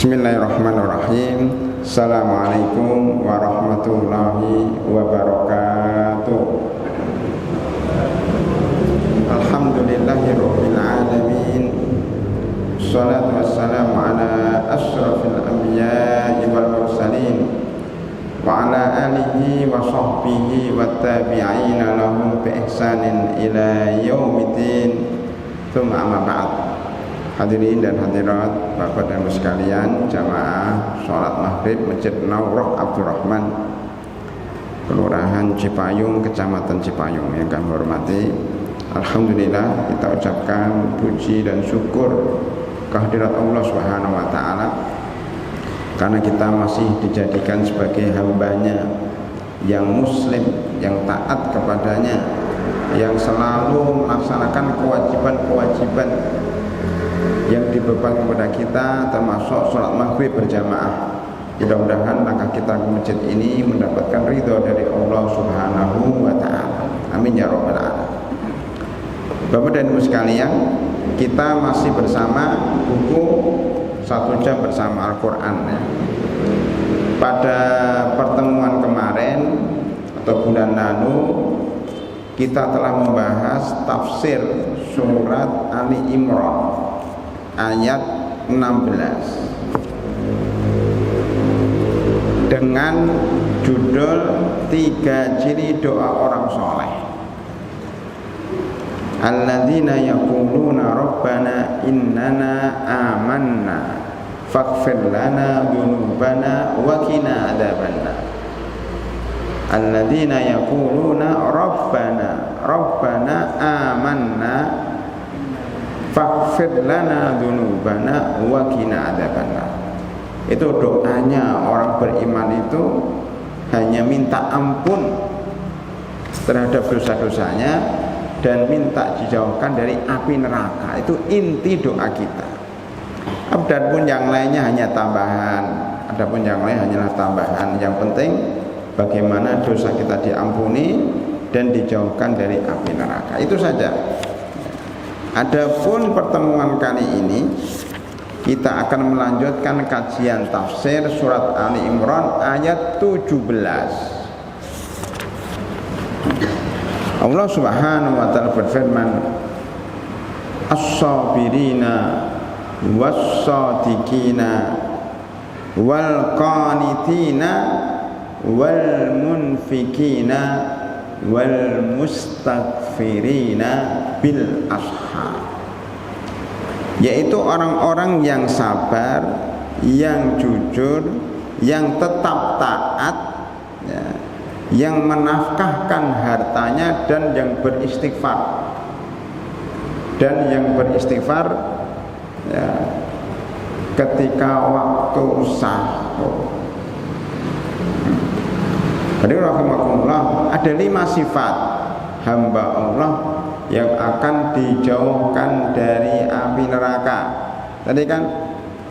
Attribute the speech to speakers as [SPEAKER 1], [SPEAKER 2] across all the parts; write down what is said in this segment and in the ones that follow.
[SPEAKER 1] Bismillahirrahmanirrahim. Assalamualaikum warahmatullahi wabarakatuh. Alhamdulillahirabbil alamin. Shalatu wassalamu ala asyrafil anbiya'i wal mursalin wa ala alihi wa sahbihi wat tabi'ina lahum bi ihsanin ila yaumiddin. Tsumma amma ba'd. Hadirin dan hadirat, Bapak dan Ibu sekalian, jamaah sholat maghrib Masjid Naurah Abdurrahman, Kelurahan Cipayung, Kecamatan Cipayung yang kami hormati. Alhamdulillah, kita ucapkan puji dan syukur kehadirat Allah Subhanahu wa Ta'ala, karena kita masih dijadikan sebagai hambanya yang muslim, yang taat kepadanya, yang selalu melaksanakan kewajiban-kewajiban yang dibebankan kepada kita, termasuk sholat maghrib berjamaah. Mudah-mudahan langkah kita ke masjid ini mendapatkan ridho dari Allah Subhanahu wa Ta'ala. Amin ya rabbal alamin. Bapak dan Ibu sekalian, kita masih bersama buku 1 jam bersama Al-Quran ya. Pada pertemuan kemarin atau bulan lalu, kita telah membahas tafsir surat Ali Imran ayat 16 dengan judul 3 ciri doa orang soleh. Alladzina yaquluna rabbana innana amanna faghfir lana dzunubana wa qina adzabannar. Alladzina yaquluna rabbana amanna faghfir lana dzunubana wa qina adzabannar. Itu doanya orang beriman, itu hanya minta ampun terhadap dosa-dosanya dan minta dijauhkan dari api neraka. Itu inti doa kita. Adapun yang lainnya hanya tambahan. Adapun yang lain hanyalah tambahan. Yang penting bagaimana dosa kita diampuni dan dijauhkan dari api neraka. Itu saja. Adapun pertemuan kali ini kita akan melanjutkan kajian tafsir surat Ali Imran ayat 17. Allah Subhanahu wa Ta'ala berfirman, As-sabirina was-sadiqina wal qanitina wal munfikina wal mustaghfirina bil ashar. Yaitu orang-orang yang sabar, yang jujur, yang tetap taat ya, yang menafkahkan hartanya dan yang beristighfar. Dan yang beristighfar ya, ketika waktu sahur. Jadi rahimakumullah, ada 5 sifat hamba Allah yang akan dijauhkan dari api neraka. Tadi kan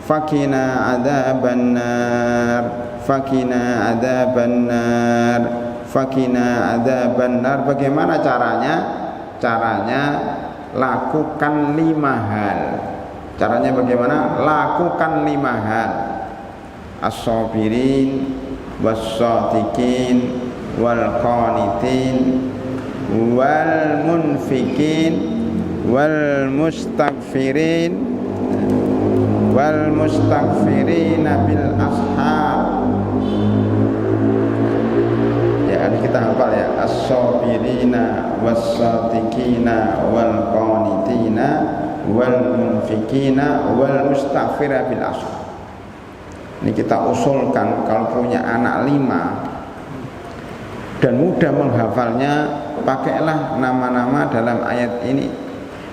[SPEAKER 1] fakina adzabannar, fakina adzabannar, fakina adzabannar. Bagaimana caranya? Caranya lakukan 5 hal. Caranya bagaimana? Lakukan 5 hal. As-sabirin was-sadiqin wal qanitin wal munfikin wal mustaghfirin bil ashar. Ya, kita hafal ya. As-sabirina was-sadiqina wal qanitina wal munfikina wal mustaghfira bil ashar. Ini kita usulkan, kalau punya anak 5 dan mudah menghafalnya, pakailah nama-nama dalam ayat ini.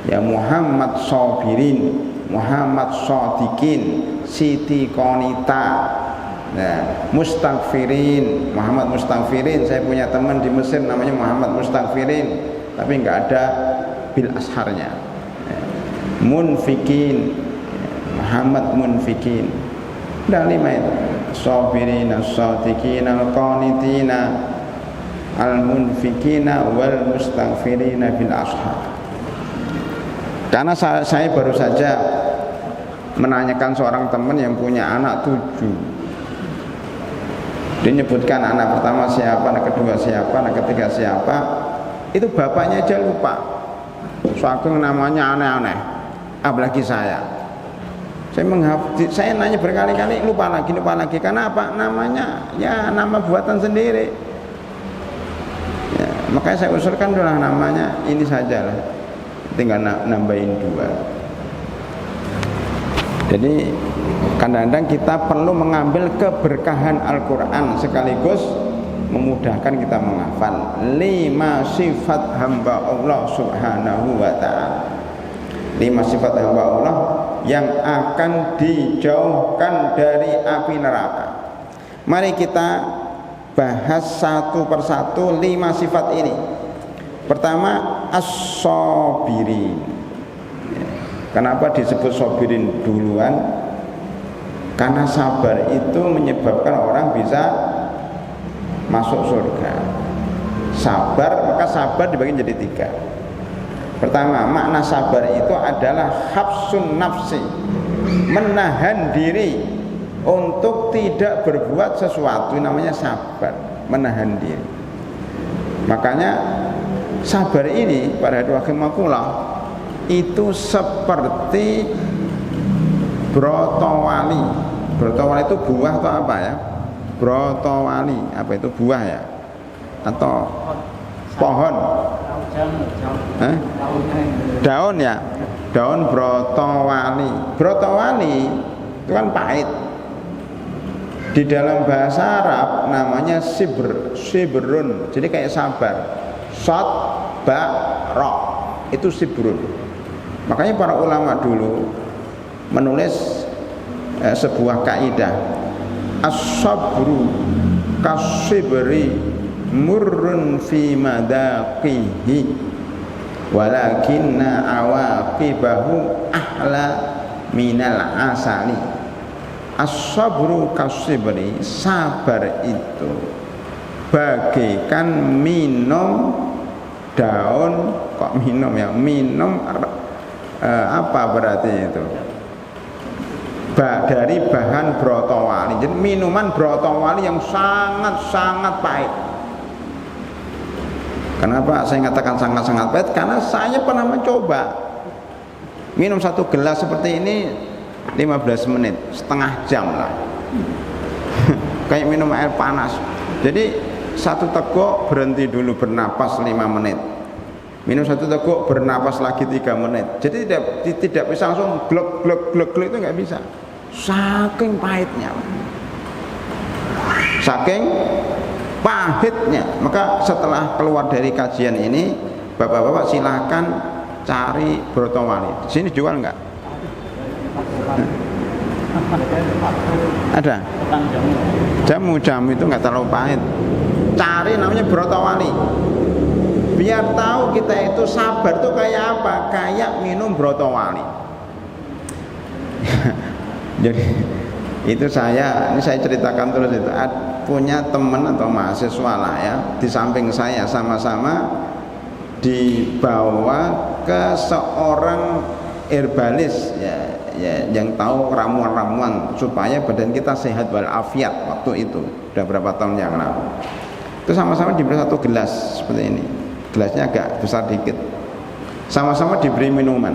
[SPEAKER 1] Ya, Muhammad Sabirin, Muhammad Shadiqin, Siti Qonita, nah, Mustaghfirin, Muhammad Mustaghfirin. Saya punya teman di Mesir namanya Muhammad Mustaghfirin, tapi enggak ada bil asharnya. Munfikin, Muhammad Munfikin. Ada 5 itu. Sabirin, as-sadiqin, al-qanitina, al-munfikina wal mustaghfirina bil ashar. Karena saya baru saja menanyakan seorang teman yang punya anak 7. Dia nyebutkan anak pertama siapa, anak kedua siapa, anak ketiga siapa. Itu bapaknya aja lupa. Saking namanya aneh-aneh. Apalagi saya nanya berkali-kali lupa lagi. Karena apa? Namanya ya nama buatan sendiri. Ya, makanya saya usulkan adalah namanya ini sajalah. Tinggal nambahin 2. Jadi kadang-kadang kita perlu mengambil keberkahan Al-Quran sekaligus memudahkan kita menghafal 5 sifat hamba Allah subhanahu wa ta'ala. 5 sifat hamba Allah yang akan dijauhkan dari api neraka. Mari kita bahas satu persatu 5 sifat ini. Pertama, as-sabirin. Kenapa disebut sabirin duluan? Karena sabar itu menyebabkan orang bisa masuk surga. Maka sabar dibagi jadi 3. Pertama, makna sabar itu adalah habsun nafsi, menahan diri untuk tidak berbuat sesuatu, namanya sabar, menahan diri. Makanya sabar ini pada rahimakumullah itu seperti brotowali. Brotowali itu buah atau apa ya? Brotowali apa itu buah ya? Atau pohon? Daun ya? Daun brotowali. Brotowali itu kan pahit. Di dalam bahasa Arab namanya sibrun. Jadi kayak sabar. Sod, ba, ro. Itu sibrun. Makanya para ulama dulu menulis sebuah kaidah, as-sabru kasibri murrun fi madaqihi walakinna awaqibahu ahla minal asali. As-sabru kasibri, sabar itu bagaikan minum daun. Kok minum ya? Minum apa berarti itu? Dari bahan brotowali. Jadi minuman brotowali yang sangat-sangat pahit. Kenapa saya katakan sangat-sangat pahit? Karena saya pernah mencoba minum 1 gelas seperti ini 15 menit, setengah jam lah. Kayak minum air panas. Jadi 1 teguk berhenti dulu bernapas 5 menit. Minum 1 teguk bernapas lagi 3 menit. Jadi tidak bisa langsung glek itu nggak bisa. Saking pahitnya. Maka setelah keluar dari kajian ini, bapak-bapak silahkan cari brotowali. Di sini jual nggak? Ada? Jamu itu nggak terlalu pahit. Cari namanya brotowali. Biar tahu kita itu sabar itu kayak apa? Kayak minum brotowali. Jadi itu saya ceritakan terus itu. Punya teman atau mahasiswa lah ya, di samping saya sama-sama dibawa ke seorang herbalis ya, yang tahu ramuan-ramuan supaya badan kita sehat walafiat. Waktu itu udah berapa tahun yang lalu. Itu sama-sama diberi 1 gelas seperti ini. Gelasnya agak besar dikit. Sama-sama diberi minuman.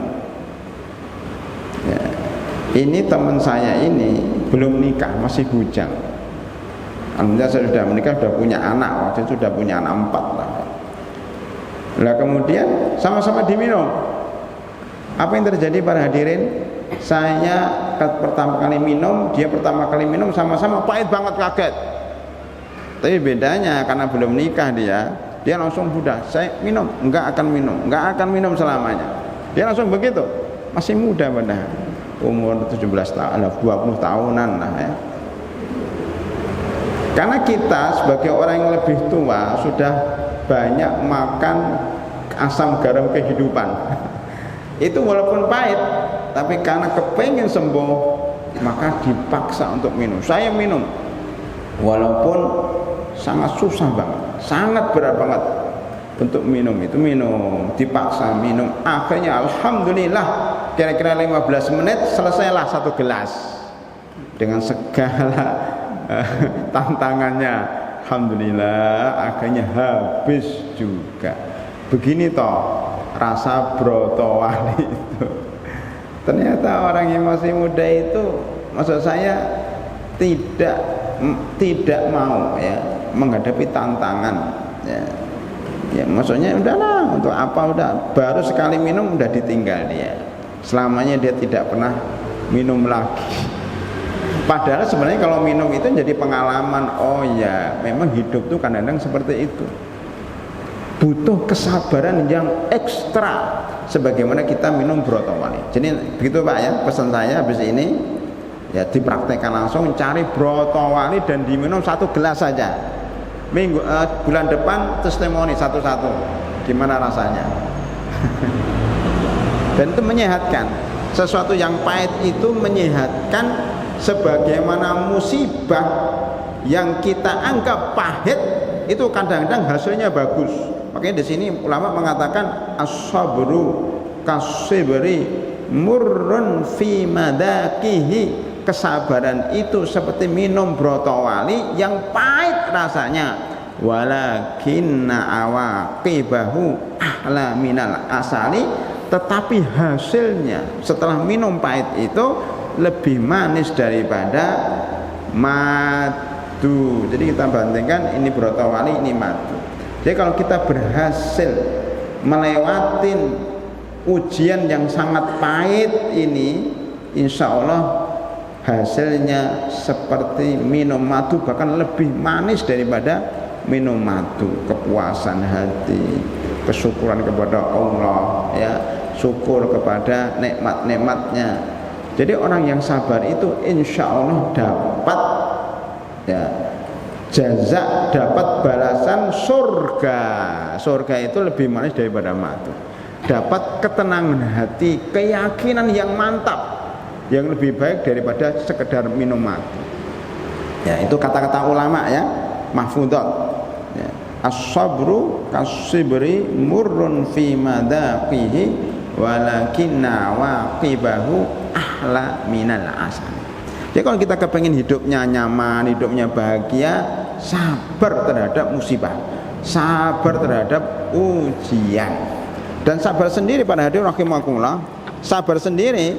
[SPEAKER 1] Ya. Ini teman saya ini belum nikah, masih bujang. Alhamdulillah saya sudah menikah, sudah punya anak. Waktu itu sudah punya anak 4 lah. Nah kemudian sama-sama diminum. Apa yang terjadi para hadirin? Saya pertama kali minum, dia pertama kali minum, sama-sama pahit banget, kaget. Tapi bedanya karena belum nikah dia langsung sudah, saya minum, enggak akan minum selamanya. Dia langsung begitu, masih muda padahal, umur 17 tahun, 20 tahunan lah ya. Karena kita sebagai orang yang lebih tua sudah banyak makan asam garam kehidupan. Itu walaupun pahit, tapi karena kepengen sembuh, maka dipaksa untuk minum. Saya minum, walaupun sangat susah banget, sangat berat banget untuk minum itu, dipaksa minum. Akhirnya alhamdulillah kira-kira 15 menit selesailah satu gelas dengan segala tantangannya. Alhamdulillah akhirnya habis juga. Begini toh rasa broto wali itu. Ternyata orang yang masih muda itu, maksud saya tidak mau ya menghadapi tantangan ya. Ya maksudnya udahlah, untuk apa, udah baru sekali minum udah ditinggal dia. Selamanya dia tidak pernah minum lagi. Padahal sebenarnya kalau minum itu jadi pengalaman. Oh ya, memang hidup tuh kadang-kadang seperti itu. Butuh kesabaran yang ekstra sebagaimana kita minum broto wali. Jadi begitu Pak ya, pesan saya habis ini ya dipraktekkan langsung, cari broto wali dan diminum satu gelas saja. Bulan depan testimoni satu-satu gimana rasanya. Dan itu menyehatkan. Sesuatu yang pahit itu menyehatkan. Sebagaimana musibah yang kita anggap pahit itu kadang-kadang hasilnya bagus. Makanya di sini ulama mengatakan as-sabru kasibri murrun fi madaqihi. Kesabaran itu seperti minum broto wali yang pahit rasanya. Walakinna awaqibahu ahla minal asali. Tetapi hasilnya setelah minum pahit itu lebih manis daripada madu. Jadi kita bandingkan ini broto wali, ini madu. Jadi kalau kita berhasil melewatin ujian yang sangat pahit ini, insya Allah hasilnya seperti minum madu, bahkan lebih manis daripada minum madu. Kepuasan hati, kesyukuran kepada Allah ya, syukur kepada nikmat-nikmatnya. Jadi orang yang sabar itu insya Allah dapat ya jaza, dapat balasan surga. Surga itu lebih manis daripada madu. Dapat ketenangan hati, keyakinan yang mantap, yang lebih baik daripada sekedar minum madu. Ya itu kata-kata ulama ya, mahfudhat. Ya. As-sabru kasibri murrun fi madaqihi walakinna waqibahu ahla minal asal. Jadi kalau kita kepengen hidupnya nyaman, hidupnya bahagia, sabar terhadap musibah, sabar terhadap ujian. Dan sabar sendiri pada hadirin rahimakumullah, sabar sendiri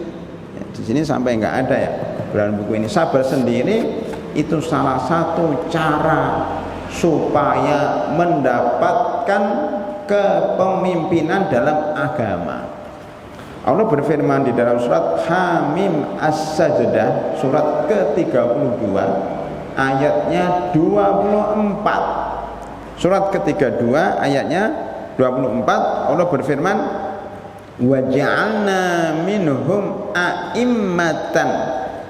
[SPEAKER 1] ya, di sini sampai enggak ada ya dalam buku ini. Sabar sendiri itu salah satu cara supaya mendapatkan kepemimpinan dalam agama. Allah berfirman di dalam surat Hamim As-Sajdah surat ke-32 ayatnya 24. Surat ke-32 ayatnya 24 Allah berfirman wa ja'alna minhum a'immatan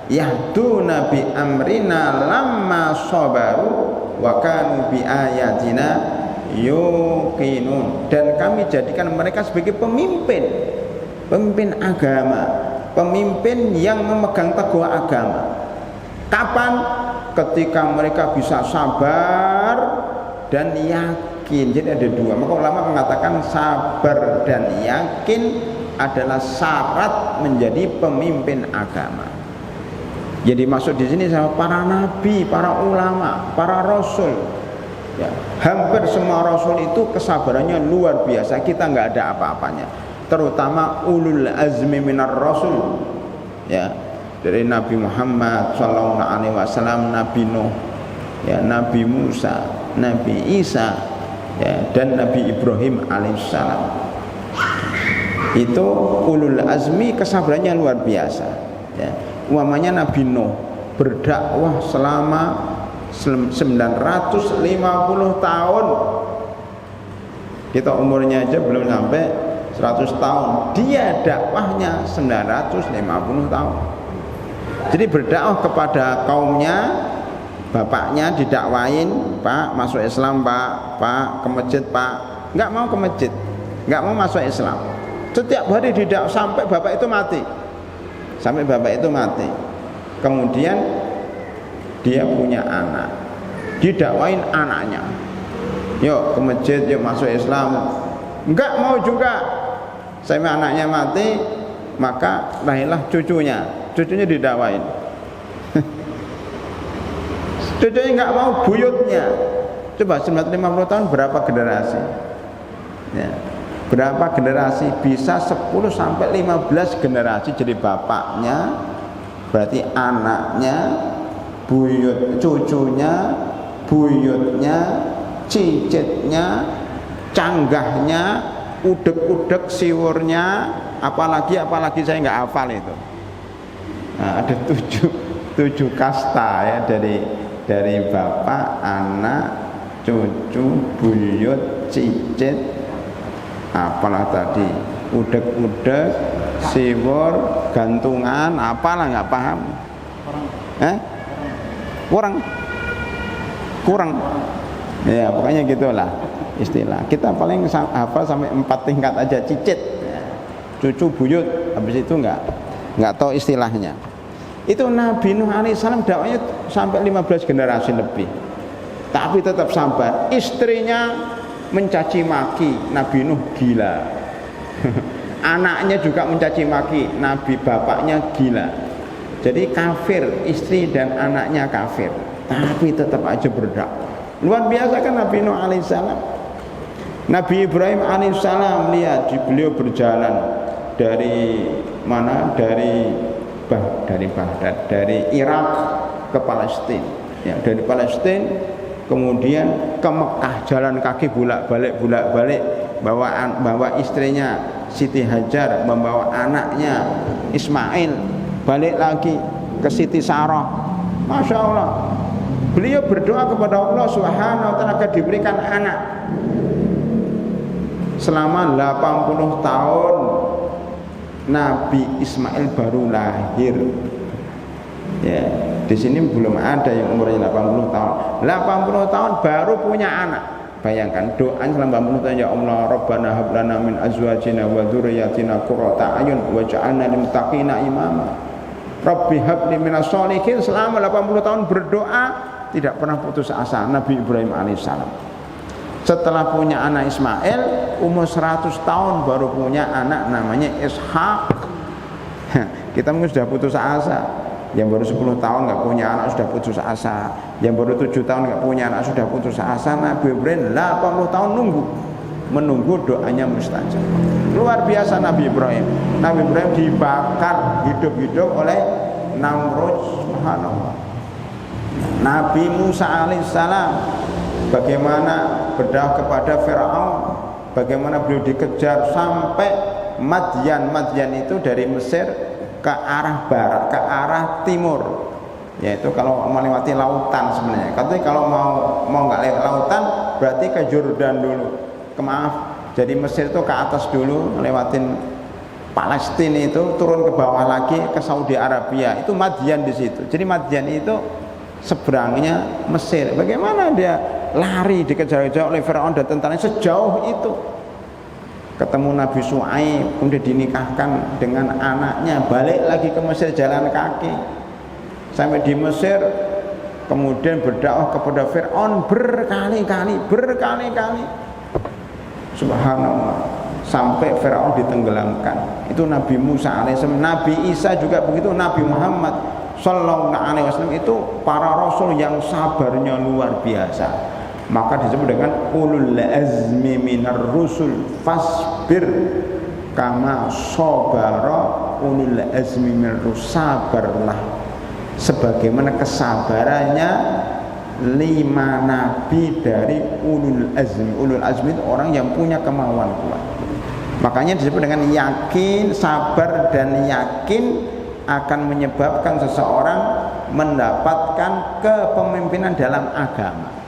[SPEAKER 1] yahduna bi amrina lamma sabaru wa kanu bi ayatina yuqinun. Dan kami jadikan mereka sebagai pemimpin agama, pemimpin yang memegang teguh agama. Kapan? Ketika mereka bisa sabar dan yakin. Jadi ada dua. Maka ulama mengatakan sabar dan yakin adalah syarat menjadi pemimpin agama. Jadi maksud di sini sama para nabi, para ulama, para rasul. Ya, hampir semua rasul itu kesabarannya luar biasa. Kita nggak ada apa-apanya. Terutama ulul azmi minar rasul ya, dari Nabi Muhammad sallallahu alaihi wasallam, Nabi Nuh ya, Nabi Musa, Nabi Isa ya, dan Nabi Ibrahim alaihissalam. Itu ulul azmi kesabarannya luar biasa ya. Umpamanya Nabi Nuh berdakwah selama 950 tahun. Kita umurnya aja belum sampai 100 tahun, dia dakwahnya 950 tahun. Jadi berdakwah kepada kaumnya, bapaknya didakwain, Pak masuk Islam Pak ke masjid Pak, nggak mau ke masjid, nggak mau masuk Islam. Setiap hari didakwah sampai bapak itu mati, Kemudian dia punya anak, didakwain anaknya, yuk ke masjid, yuk masuk Islam, nggak mau juga. Sampai anaknya mati, maka lahirlah cucunya didakwain. Cucunya nggak mau, buyutnya. Coba 950 tahun berapa generasi? Ya. Berapa generasi? Bisa 10 sampai 15 generasi. Jadi bapaknya, berarti anaknya, cucunya, buyutnya, cicitnya, canggahnya, udek-udek, siwurnya, apalagi saya nggak hafal itu. Nah, ada tujuh kasta ya, dari bapak, anak, cucu, buyut, cicit, apalah tadi, udek-udek, siwur, gantungan, apalah nggak paham. Kurang. Ya pokoknya gitulah istilah. Kita paling hafal sampai 4 tingkat aja, cicit, cucu, buyut. Habis itu nggak tahu istilahnya. Itu Nabi Nuh alaihissalam dakwanya sampai 15 generasi lebih, tapi tetap sabar. Istrinya mencaci maki Nabi Nuh gila. Anaknya juga mencaci maki Nabi, bapaknya gila. Jadi kafir, istri dan anaknya kafir, tapi tetap aja berdakwah. Luar biasa kan Nabi Nuh alaihissalam. Nabi Ibrahim alaihissalam, lihat beliau berjalan dari mana? Dari Baghdad, dari Irak ke Palestina. Ya, dari Palestina kemudian ke Mekah, jalan kaki bolak-balik, bawa istrinya Siti Hajar, membawa anaknya Ismail, balik lagi ke Siti Sarah. Masya Allah, beliau berdoa kepada Allah Subhanahu wa ta'ala agar diberikan anak. Selama 80 tahun Nabi Ismail baru lahir. Ya, di sini belum ada yang umurnya 80 tahun. 80 tahun baru punya anak. Bayangkan doa selama 80 tahun, ya Allah, Rabbana hab lana min azwajina wa dzurriyyatina qurrata a'yun waj'alna lil muttaqina imama. Rabbi hab li minas sholihin. Selama 80 tahun berdoa tidak pernah putus asa Nabi Ibrahim alaihissalam. Setelah punya anak Ismail, umur 100 tahun baru punya anak namanya Ishak. Kita mungkin sudah putus asa. Yang baru 10 tahun nggak punya anak sudah putus asa. Yang baru 7 tahun nggak punya anak sudah putus asa. Nabi Ibrahim 80 tahun menunggu doanya mustajab. Luar biasa Nabi Ibrahim. Nabi Ibrahim dibakar hidup-hidup oleh Namrud, subhanallah. Nabi Musa alaihissalam bagaimana berdakwah kepada Firaun, bagaimana beliau dikejar sampai Madyan. Madyan itu dari Mesir ke arah barat, ke arah timur, yaitu kalau melewati lautan sebenarnya. Katanya kalau mau nggak lewat lautan berarti ke Jordan dulu, jadi Mesir itu ke atas dulu, lewatin Palestina itu, turun ke bawah lagi ke Saudi Arabia. Itu Madyan di situ. Jadi Madyan itu seberangnya Mesir. Bagaimana dia lari dikejar-kejar oleh Firaun dan tentaranya sejauh itu. Ketemu Nabi Syuaib, kemudian dinikahkan dengan anaknya, balik lagi ke Mesir jalan kaki sampai di Mesir, kemudian berdakwah kepada Firaun berkali-kali, subhanallah, sampai Firaun ditenggelamkan. Itu Nabi Musa alaihissalam. Nabi Isa juga begitu. Nabi Muhammad sallallahu alaihi wasallam itu para rasul yang sabarnya luar biasa. Maka disebut dengan ulul azmi minar rusul, fasbir kama sabara ulul azmi minar rusul. Sabarlah sebagaimana kesabarannya 5 nabi dari ulul azmi. Ulul azmi itu orang yang punya kemauan kuat. Makanya disebut dengan yakin, sabar dan yakin akan menyebabkan seseorang mendapatkan kepemimpinan dalam agama.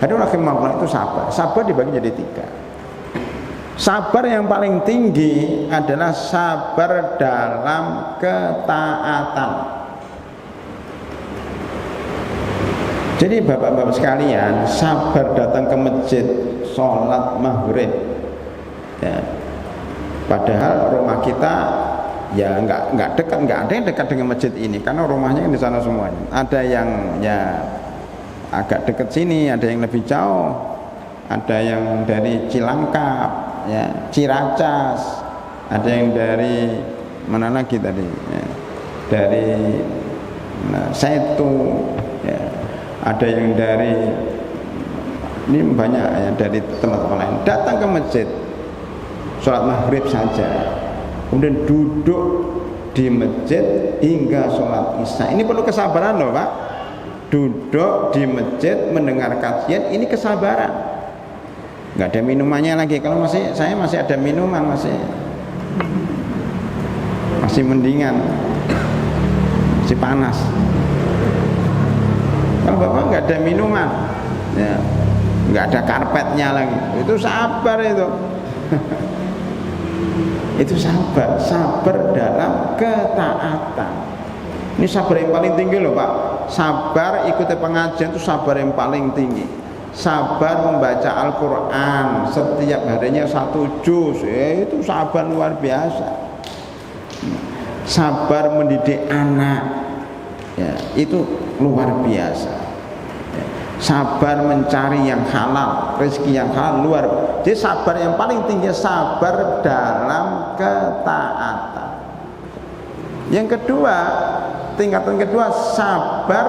[SPEAKER 1] Ada orang itu sabar. Sabar dibagi jadi 3. Sabar yang paling tinggi adalah sabar dalam ketaatan. Jadi bapak-bapak sekalian, sabar datang ke masjid, sholat maghrib. Ya. Padahal rumah kita ya nggak dekat, nggak ada yang dekat dengan masjid ini karena rumahnya kan di sana semuanya. Ada yang ya agak dekat sini, ada yang lebih jauh, ada yang dari Cilangkap, ya, Ciracas, ada yang dari mana lagi tadi ya, dari Setu ya, ada yang dari ini banyak ya, dari tempat-tempat lain datang ke masjid sholat maghrib saja, kemudian duduk di masjid hingga sholat isya. Ini perlu kesabaran loh Pak. Duduk di masjid mendengar kajian, ini kesabaran. Nggak ada minumannya lagi. Kalau saya masih ada minuman, masih mendingan, masih panas. Kalau Bapak nggak ada minuman ya, nggak ada karpetnya lagi, itu sabar itu. Itu sabar dalam ketaatan. Ini sabar yang paling tinggi loh Pak. Sabar ikuti pengajian itu sabar yang paling tinggi. Sabar membaca Al-Quran setiap harinya 1 juz, itu sabar luar biasa. Sabar mendidik anak ya, itu luar biasa. Sabar mencari yang halal, rezeki yang halal luar. Jadi sabar yang paling tinggi sabar dalam ketaatan. Yang kedua, tingkatan kedua sabar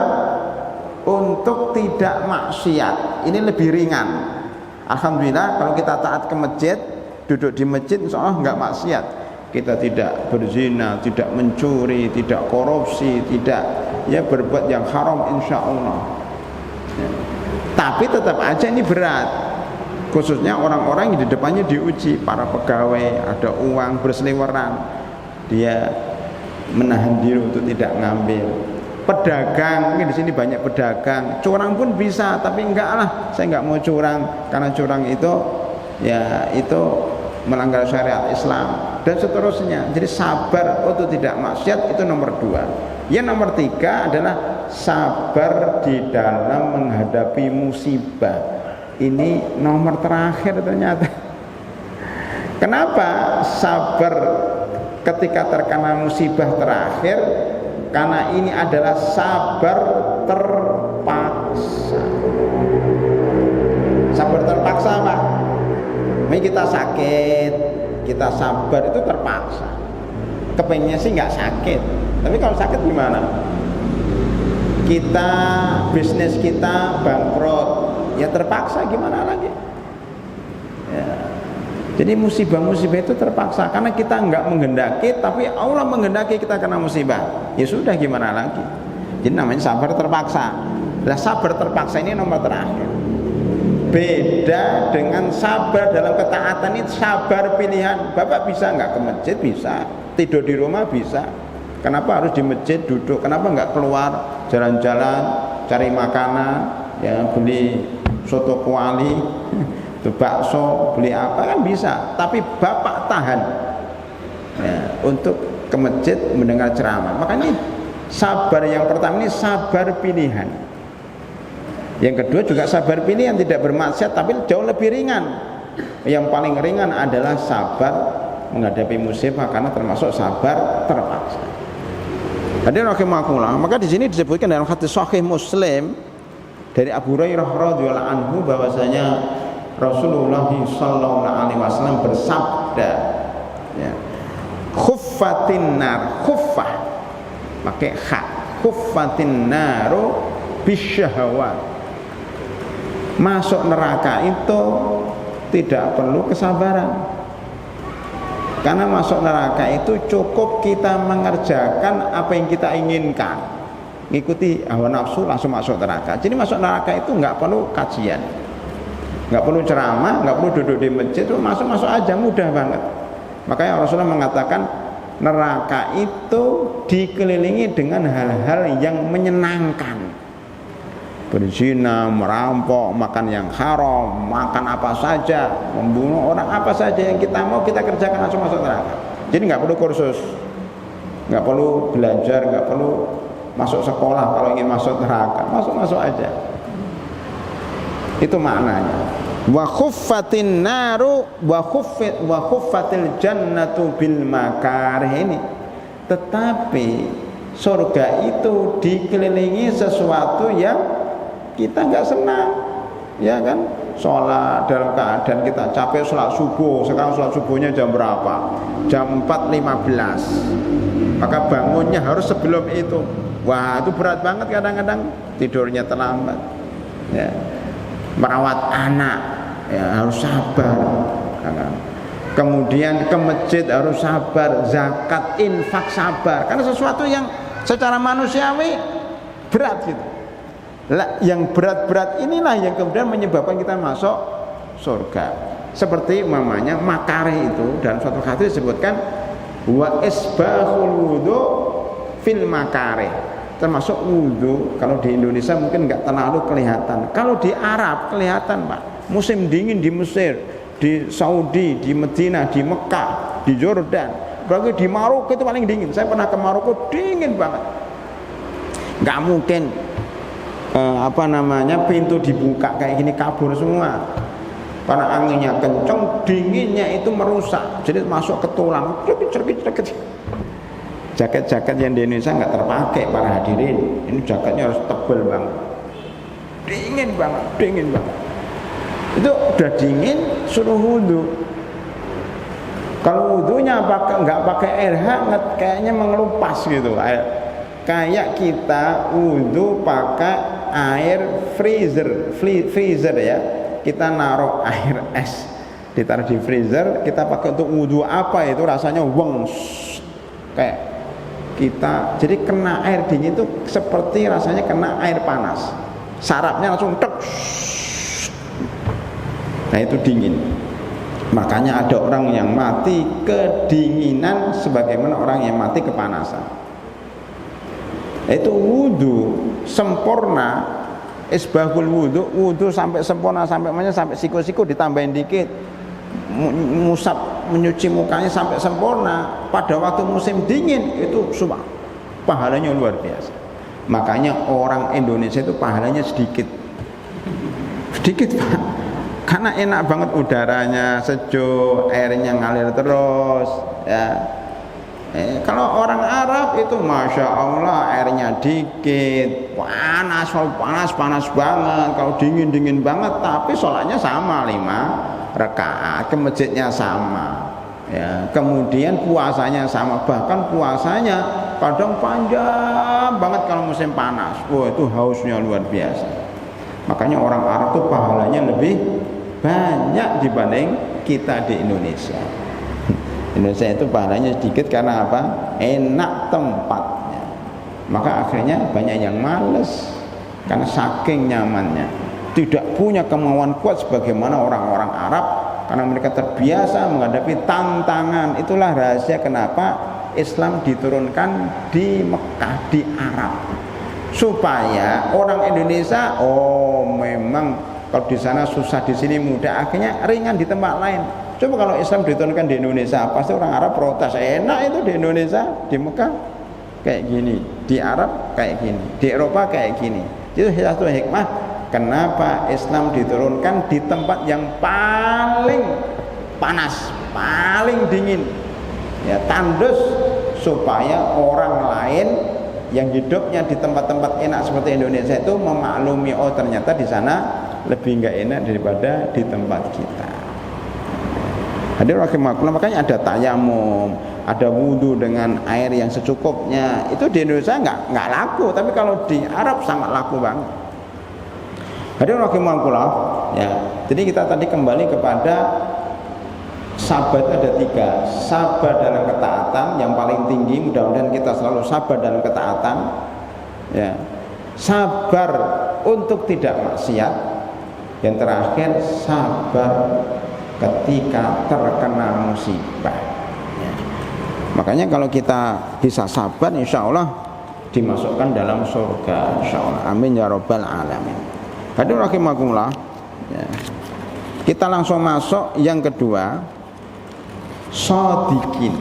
[SPEAKER 1] untuk tidak maksiat. Ini lebih ringan. Alhamdulillah kalau kita taat ke masjid, duduk di masjid insya Allah nggak maksiat. Kita tidak berzina, tidak mencuri, tidak korupsi, tidak ya berbuat yang haram insya Allah. Ya. Tapi tetap aja ini berat, khususnya orang-orang yang di depannya diuji, para pegawai, ada uang berseliweran, dia menahan diri untuk tidak ngambil. Pedagang, ini di sini banyak pedagang, curang pun bisa, tapi enggak lah, saya enggak mau curang, karena curang itu ya itu melanggar syariat Islam dan seterusnya. Jadi sabar untuk tidak maksiat itu nomor 2. Yang nomor 3 adalah sabar di dalam menghadapi musibah. Ini nomor terakhir ternyata. Kenapa sabar ketika terkena musibah terakhir? Karena ini adalah sabar terpaksa. Sabar terpaksa Pak. Ini kita sakit, kita sabar itu terpaksa. Kepengennya sih nggak sakit, tapi kalau sakit gimana? Kita bisnis kita bangkrut, ya terpaksa, gimana lagi ya. Jadi musibah-musibah itu terpaksa karena kita nggak menghendaki, tapi Allah menghendaki kita kena musibah, ya sudah gimana lagi. Jadi namanya sabar terpaksa. Nah, sabar terpaksa ini nomor terakhir. Beda dengan sabar dalam ketaatan, ini sabar pilihan. Bapak bisa nggak ke masjid? Bisa. Tidur di rumah bisa. Kenapa harus di masjid duduk? Kenapa nggak keluar jalan-jalan cari makanan, ya beli soto kuali, bakso, beli apa kan bisa. Tapi Bapak tahan ya, untuk ke masjid mendengar ceramah. Makanya sabar yang pertama ini sabar pilihan. Yang kedua juga sabar pilihan, tidak bermaksiat tapi jauh lebih ringan. Yang paling ringan adalah sabar menghadapi musibah karena termasuk sabar terpaksa. Hadirin rahimakumullah, maka di sini disebutkan dalam hadis sahih Muslim dari Abu Hurairah radhiyallahu anhu bahwasanya Rasulullah sallallahu alaihi wasallam bersabda, ya, khuffatin nar, khuffah pakai kha, khuffatin naru bisyahawat. Masuk neraka itu tidak perlu kesabaran. Karena masuk neraka itu cukup kita mengerjakan apa yang kita inginkan, ngikuti hawa nafsu langsung masuk neraka. Jadi masuk neraka itu nggak perlu kajian, nggak perlu ceramah, nggak perlu duduk di masjid, masuk aja, mudah banget. Makanya Rasulullah mengatakan neraka itu dikelilingi dengan hal-hal yang menyenangkan. Berzina, merampok, makan yang haram, makan apa saja, membunuh orang, apa saja yang kita mau kita kerjakan langsung masuk neraka. Jadi nggak perlu kursus, nggak perlu belajar, nggak perlu masuk sekolah kalau ingin masuk neraka, masuk aja. Itu maknanya. Wa khuffatin naru wa khuffatil jannatu bil makarih ini. Tetapi surga itu dikelilingi sesuatu yang kita nggak senang, ya kan? sholat dalam keadaan kita capek sholat subuh. Sekarang sholat subuhnya jam berapa? Jam 4.15. Maka bangunnya harus sebelum itu. Wah, itu berat banget kadang-kadang. Tidurnya terlambat ya. Merawat anak ya harus sabar. Kemudian ke masjid harus sabar. Zakat, infak sabar. Karena sesuatu yang secara manusiawi berat gitu. Yang berat-berat inilah yang kemudian menyebabkan kita masuk surga. Seperti mamanya makarih itu dalam suatu hadis disebutkan wa isbahul wudu fil makarih. Termasuk wudu kalau di Indonesia mungkin nggak terlalu kelihatan. Kalau di Arab kelihatan, Pak. Musim dingin di Mesir, di Saudi, di Medina, di Mekah, di Jordan. Bagi di Maroko itu paling dingin. Saya pernah ke Maroko, dingin banget. Nggak mungkin pintu dibuka kayak gini, kabur semua. Karena anginnya kencang, dinginnya itu merusak. Jadi masuk ke tulang. Jaket-jaket yang di Indonesia nggak terpakai para hadirin. Ini jaketnya harus tebal banget. Dingin banget. Itu udah dingin, suruh wudu. Kalau wudunya nggak pakai air hangat, kayaknya mengelupas gitu. Kayak kita wudu pakai air freezer ya. Kita naruh air es, ditaruh di freezer, kita pakai untuk wudu apa itu rasanya kayak kita jadi kena air dingin itu seperti rasanya kena air panas. Sarafnya langsung tek. Nah, itu dingin. Makanya ada orang yang mati kedinginan sebagaimana orang yang mati kepanasan. Itu wudu sempurna, isbahul wudu sampai sempurna, sampai siku-siku ditambahin dikit, musab menyuci mukanya sampai sempurna. Pada waktu musim dingin itu pahalanya luar biasa. Makanya orang Indonesia itu pahalanya sedikit Pak, karena enak banget udaranya sejuk, airnya ngalir terus ya. Kalau orang Arab itu Masya Allah airnya dikit, panas banget. Kalau dingin banget, tapi sholatnya sama 5 rakaat, ke masjidnya sama ya. Kemudian puasanya sama, bahkan puasanya kadang panjang banget kalau musim panas. Wah, itu hausnya luar biasa. Makanya orang Arab itu pahalanya lebih banyak dibanding kita di Indonesia. Indonesia itu pahalanya sedikit karena apa? Enak tempatnya. Maka akhirnya banyak yang males karena saking nyamannya. Tidak punya kemauan kuat sebagaimana orang-orang Arab, karena mereka terbiasa menghadapi tantangan. Itulah rahasia kenapa Islam diturunkan di Mekah, di Arab. Supaya orang Indonesia, memang kalau di sana susah, di sini mudah, akhirnya ringan di tempat lain. Coba kalau Islam diturunkan di Indonesia, pasti orang Arab protes. Enak itu di Indonesia, di Mekah kayak gini, di Arab kayak gini, di Eropa kayak gini. Itu satu hikmah kenapa Islam diturunkan di tempat yang paling panas, paling dingin, ya, tandus, supaya orang lain yang hidupnya di tempat-tempat enak seperti Indonesia itu memaklumi, ternyata di sana lebih enggak enak daripada di tempat kita. Hadirin rahimakumullah, makanya ada tayamum, ada wudu dengan air yang secukupnya. Itu di Indonesia nggak laku, tapi kalau di Arab sangat laku banget. Hadirin rahimakumullah, ya. Jadi kita tadi kembali kepada sabar ada 3. Sabar dalam ketaatan yang paling tinggi, mudah-mudahan kita selalu sabar dalam ketaatan, ya. Sabar untuk tidak maksiat. Yang terakhir, sabar ketika terkena musibah ya. Makanya kalau kita bisa sabar, insya Allah dimasukkan dalam surga, insya Allah. Amin ya rabbal alamin. Hadirin rahimakumullah ya. Kita langsung masuk yang kedua, shadiqin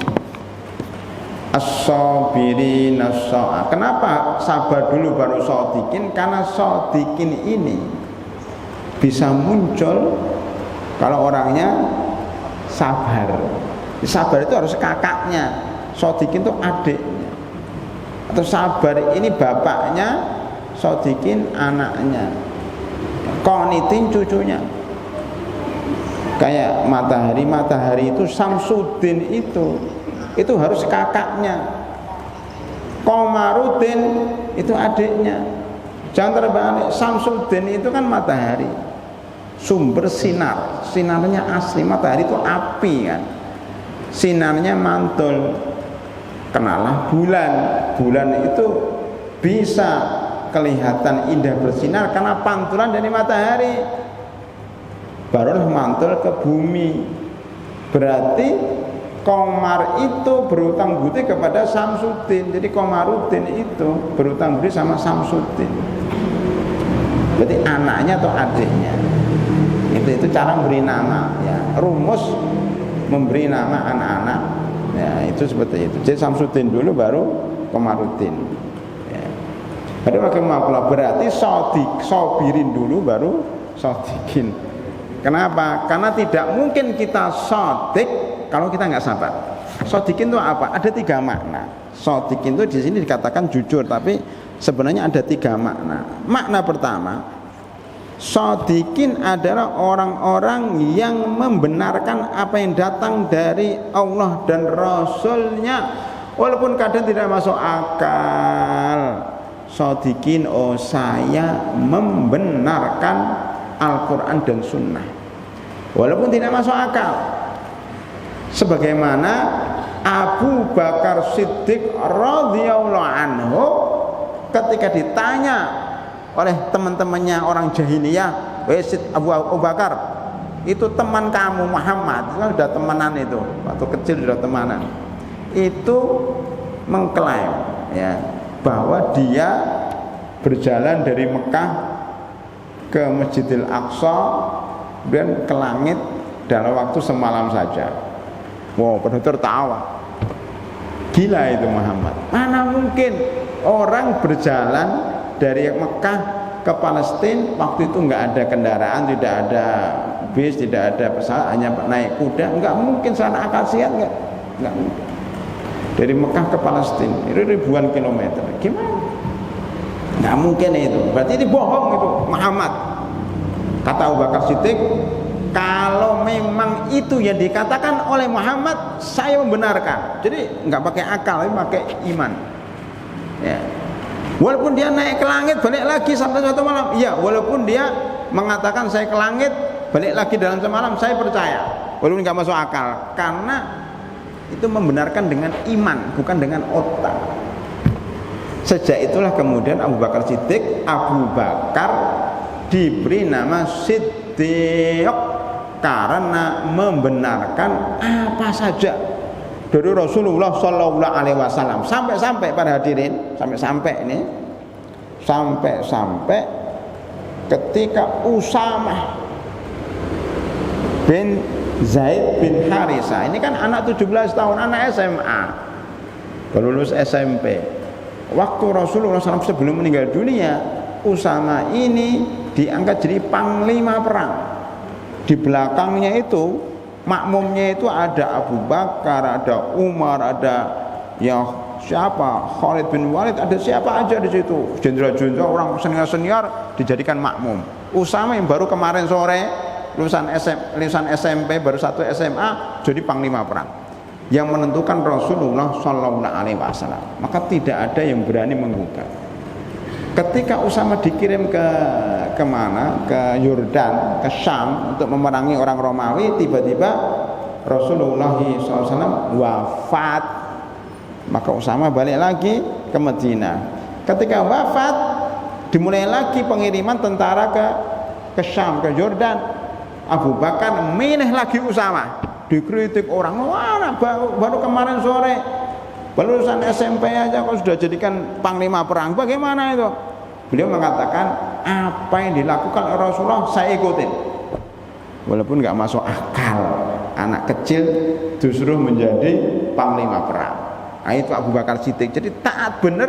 [SPEAKER 1] as-sabirin as-sa'a. Kenapa sabar dulu baru shadiqin? Karena shadiqin ini bisa muncul kalau orangnya sabar. Sabar itu harus kakaknya, shadiqin itu adiknya, atau sabar ini bapaknya, shadiqin anaknya, qanitin cucunya. Kayak matahari itu Samsuddin itu harus kakaknya. Komarudin itu adiknya. Jangan terbalik, Samsuddin itu kan matahari, sumber sinar, sinarnya asli. Matahari itu api kan, sinarnya mantul. Kenalah bulan itu bisa kelihatan indah bersinar karena pantulan dari matahari. Barulah mantul ke bumi. Berarti Komar itu berutang budi kepada Samsuddin. Jadi Komarudin itu berutang budi sama Samsuddin. Berarti anaknya atau adiknya. Itu cara memberi nama ya. Rumus memberi nama anak-anak ya, itu seperti itu. Jadi Samsuddin dulu baru Komarudin ya. Berarti Sobirin dulu baru Sodikin. Kenapa? Karena tidak mungkin kita sodik kalau kita nggak sabar. Sodikin itu apa? Ada 3 makna. Sodikin itu di sini dikatakan jujur, tapi sebenarnya ada 3 makna. Makna pertama, sodikin adalah orang-orang yang membenarkan apa yang datang dari Allah dan Rasulnya, walaupun kadang tidak masuk akal. Sodikin, oh saya membenarkan Al-Quran dan Sunnah walaupun tidak masuk akal, sebagaimana Abu Bakar Siddiq radhiyallahu anhu ketika ditanya oleh teman-temannya orang jahiliyah, "Wes Abu Bakar, itu teman kamu Muhammad, itu sudah temenan, itu waktu kecil sudah temenan." Itu mengklaim ya bahwa dia berjalan dari Mekah ke Masjidil Aqsa dan ke langit dalam waktu semalam saja. Wow, pada tertawa. Gila itu Muhammad. Mana mungkin orang berjalan dari Mekah ke Palestina, waktu itu nggak ada kendaraan, tidak ada bis, tidak ada pesawat, hanya naik kuda. Nggak mungkin, secara akal sehat nggak mungkin. Dari Mekah ke Palestina itu ribuan kilometer. Gimana? Nggak mungkin itu. Berarti ini bohong itu Muhammad. Kata Abu Bakar Siddiq, kalau memang itu yang dikatakan oleh Muhammad, saya membenarkan. Jadi nggak pakai akal, tapi pakai iman ya. Walaupun dia naik ke langit balik lagi sampai suatu malam, iya, walaupun dia mengatakan saya ke langit balik lagi dalam semalam, saya percaya walaupun nggak masuk akal, karena itu membenarkan dengan iman, bukan dengan otak. Sejak itulah kemudian Abu Bakar Siddiq, Abu Bakar diberi nama Siddiq karena membenarkan apa saja dari Rasulullah Shallallahu Alaihi Wasallam. Sampai para hadirin, sampai ketika Usamah bin Zaid bin Harisah, ini kan anak 17 tahun, anak SMA, baru lulus SMP. Waktu Rasulullah SAW sebelum meninggal dunia, Usama ini diangkat jadi panglima perang. Di belakangnya itu, makmumnya itu ada Abu Bakar, ada Umar, ada ya siapa, Khalid bin Walid, ada siapa aja di situ. Jenderal-jenderal, orang senior dijadikan makmum. Usama yang baru kemarin sore lulusan SMP, baru 1 SMA, jadi panglima perang. Yang menentukan Rasulullah Shallallahu Alaihi Wasallam. Maka tidak ada yang berani menggugat. Ketika Usama dikirim ke mana? Ke Yordan, ke Syam untuk memerangi orang Romawi, tiba-tiba Rasulullah SAW wafat. Maka Usama balik lagi ke Madinah. Ketika wafat, dimulai lagi pengiriman tentara ke Syam, ke Yordan. Abu Bakar milih lagi Usama. Dikritik orang, wah baru kemarin sore lulusan SMP aja kok sudah jadikan panglima perang, bagaimana itu? Beliau mengatakan apa yang dilakukan Rasulullah saya ikutin, walaupun nggak masuk akal anak kecil justru menjadi panglima perang. Nah, itu Abu Bakar Siddiq. Jadi taat benar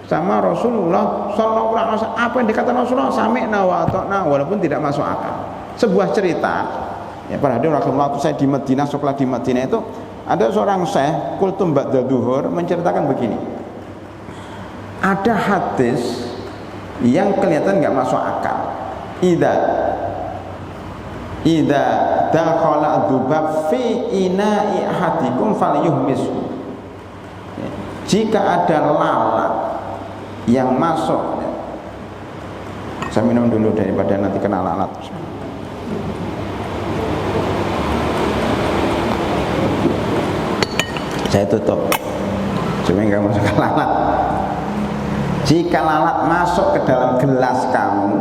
[SPEAKER 1] sama Rasulullah Sallallahu Alaihi Wasallam. Apa yang dikatakan Rasulullah, sami'na wa ata'na, walaupun tidak masuk akal. Sebuah cerita ya, pada waktu saya di Madinah, sekolah di Madinah itu ada seorang syekh kultum ba'da duhur menceritakan begini. Ada hadis yang kelihatan nggak masuk akal. Ida idza dakhala dzubab fi ina'i ahadikum falyuhmishu. Jika ada lalat yang masuk, saya minum dulu daripada nanti kena lalat. Saya tutup supaya nggak masuk lalat. Jika lalat masuk ke dalam gelas kamu,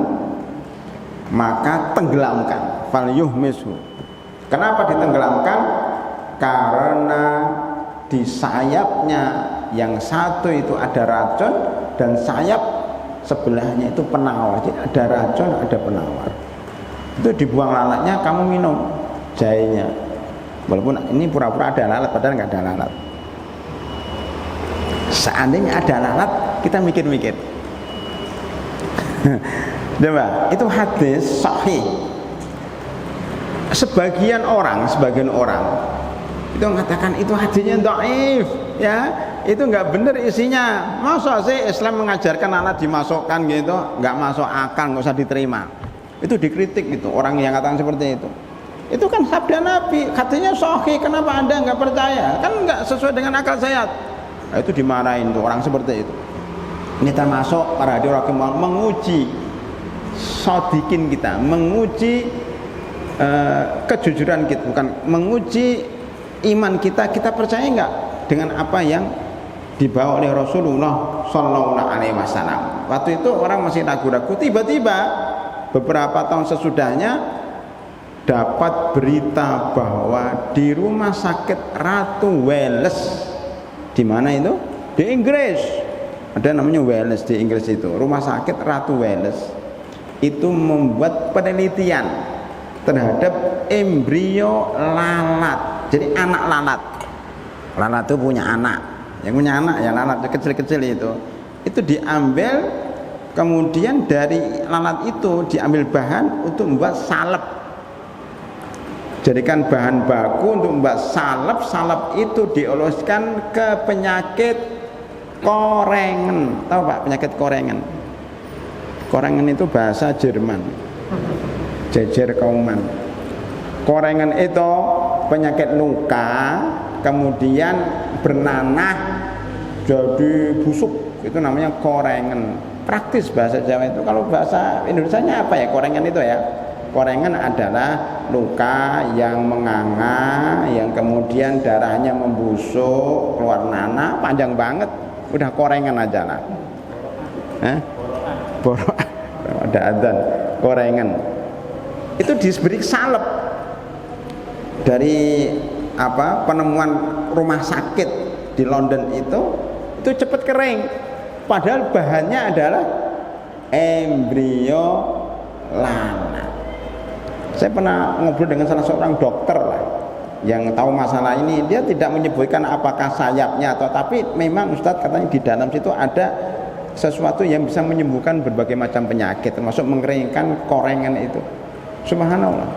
[SPEAKER 1] maka tenggelamkan. Falyuhmishu. Kenapa ditenggelamkan? Karena di sayapnya yang satu itu ada racun dan sayap sebelahnya itu penawar. Jadi ada racun, ada penawar. Itu dibuang lalatnya, kamu minum jahenya. Walaupun ini pura-pura ada lalat, padahal nggak ada lalat. Seandainya ada lalat, kita mikir-mikir. Coba, itu hadis sahih. Sebagian orang itu mengatakan itu hadisnya dhaif, ya. Itu nggak benar isinya. Masa sih Islam mengajarkan lalat dimasukkan gitu, nggak masuk akal, nggak usah diterima. Itu dikritik gitu orang yang katakan seperti itu. Itu kan sabda Nabi, katanya sahih, kenapa Anda nggak percaya? Kan nggak sesuai dengan akal sehat. Nah, itu dimarahin tuh orang seperti itu. Ini termasuk para hadirin menguji shodikin kita, menguji kejujuran kita, bukan menguji iman kita. Kita percaya nggak dengan apa yang dibawa oleh Rasulullah Sallallahu Alaihi Wasallam? Waktu itu orang masih ragu-ragu. Tiba-tiba beberapa tahun sesudahnya dapat berita bahwa di rumah sakit Ratu Wales, di mana itu? Di Inggris. Ada namanya Wales di Inggris itu. Rumah sakit Ratu Wales itu membuat penelitian terhadap embrio lalat. Jadi anak lalat. Lalat itu punya anak. Yang punya anak ya lalat kecil-kecil itu. Itu diambil, kemudian dari lalat itu diambil bahan untuk membuat salep. Jadikan bahan baku untuk membuat salep. Salep itu dioloskan ke penyakit korengen. Tahu Pak penyakit korengen? Korengen itu bahasa Jerman. Jejer kauman. Korengen itu penyakit luka, kemudian bernanah jadi busuk. Itu namanya korengen. Praktis bahasa Jawa itu. Kalau bahasa Indonesianya apa ya korengen itu ya? Korengen adalah luka yang menganga, yang kemudian darahnya membusuk, keluar nanah, panjang banget, udah korengen aja lah. Ada adzan, korengen. Itu diberi salep dari penemuan rumah sakit di London itu cepat kering. Padahal bahannya adalah embrio lalat. Saya pernah ngobrol dengan salah seorang dokter lah yang tahu masalah ini. Dia tidak menyebutkan apakah sayapnya atau, tapi memang Ustadz katanya di dalam situ ada sesuatu yang bisa menyembuhkan berbagai macam penyakit, termasuk mengeringkan korengan itu. Subhanallah.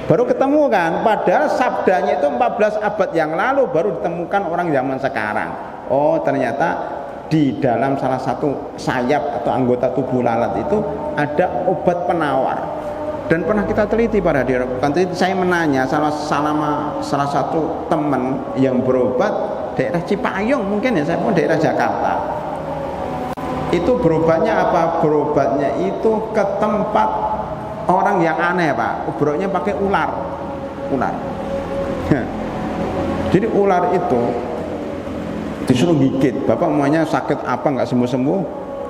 [SPEAKER 1] Baru ketemu kan, padahal sabdanya itu 14 abad yang lalu baru ditemukan orang zaman sekarang. Oh, ternyata di dalam salah satu sayap atau anggota tubuh lalat itu ada obat penawar. Dan pernah kita teliti pada diri. Saya menanya salah satu teman yang berobat daerah Cipayung, mungkin ya, saya pun daerah Jakarta. Itu berobatnya apa? Berobatnya itu ke tempat orang yang aneh Pak. Berobatnya pakai ular. Jadi ular itu disuruh gigit. Bapak maunya sakit apa nggak sembuh-sembuh,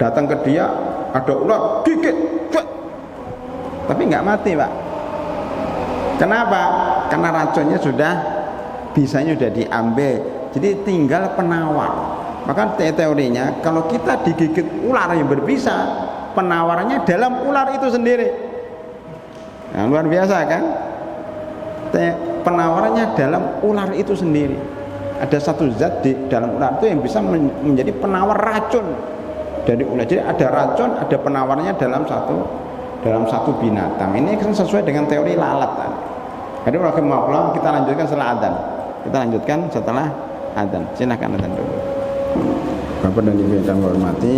[SPEAKER 1] datang ke dia, ada ular, gigit. Tapi nggak mati Pak. Kenapa? Karena racunnya bisanya sudah diambil. Jadi tinggal penawar. Maka teorinya kalau kita digigit ular yang berbisa, penawarnya dalam ular itu sendiri. Nah, luar biasa kan? Penawarannya dalam ular itu sendiri. Ada satu zat di dalam ular itu yang bisa menjadi penawar racun dari ular. Jadi ada racun, ada penawarnya dalam satu binatang. Ini kan sesuai dengan teori lalat. Jadi rahimahullah, kita lanjutkan setelah adzan. Kita lanjutkan setelah adzan. Silakan adzan dulu. Bapak dan Ibu yang kami hormati,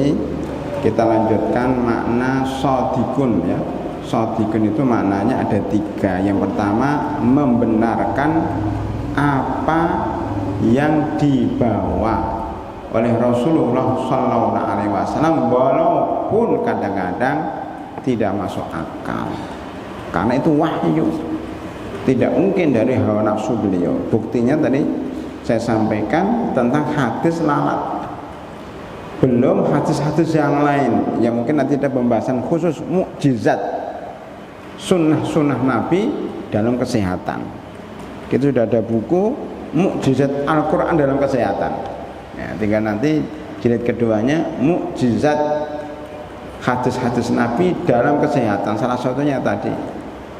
[SPEAKER 1] kita lanjutkan makna shadikun ya. shadiqun itu maknanya ada tiga. Yang pertama, membenarkan apa yang dibawa oleh Rasulullah Sallallahu Alaihi Wasallam walaupun kadang-kadang tidak masuk akal, karena itu wahyu, tidak mungkin dari hawa nafsu beliau. Buktinya tadi saya sampaikan tentang hadis lalat, belum hadis-hadis yang lain yang mungkin nanti ada pembahasan khusus mukjizat sunnah Nabi dalam kesehatan. Itu sudah ada buku mukjizat Al-Quran dalam kesehatan. Ya, tinggal nanti jilid keduanya mukjizat hadis-hadis Nabi dalam kesehatan. Salah satunya tadi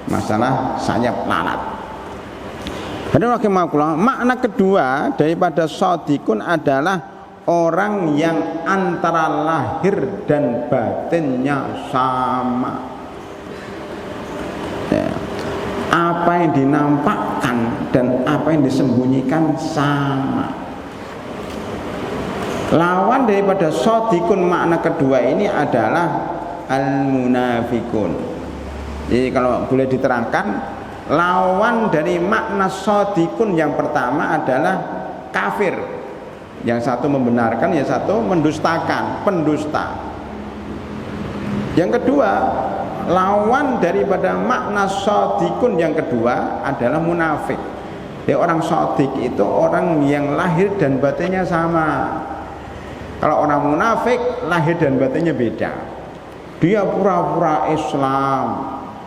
[SPEAKER 1] masalah sayap lalat. Makna kedua daripada shadiqun adalah orang yang antara lahir dan batinnya sama. Ya. Apa yang dinampakkan dan apa yang disembunyikan sama. Lawan daripada shadiqun makna kedua ini adalah al-munafikun. Jadi kalau boleh diterangkan, lawan dari makna shadiqun yang pertama adalah kafir. Yang satu membenarkan, yang satu mendustakan, pendusta. Yang kedua, lawan daripada makna shadiqun yang kedua adalah munafik. Jadi orang shadiq itu orang yang lahir dan batinnya sama. Kalau orang munafik lahir dan batinnya beda. Dia pura-pura Islam,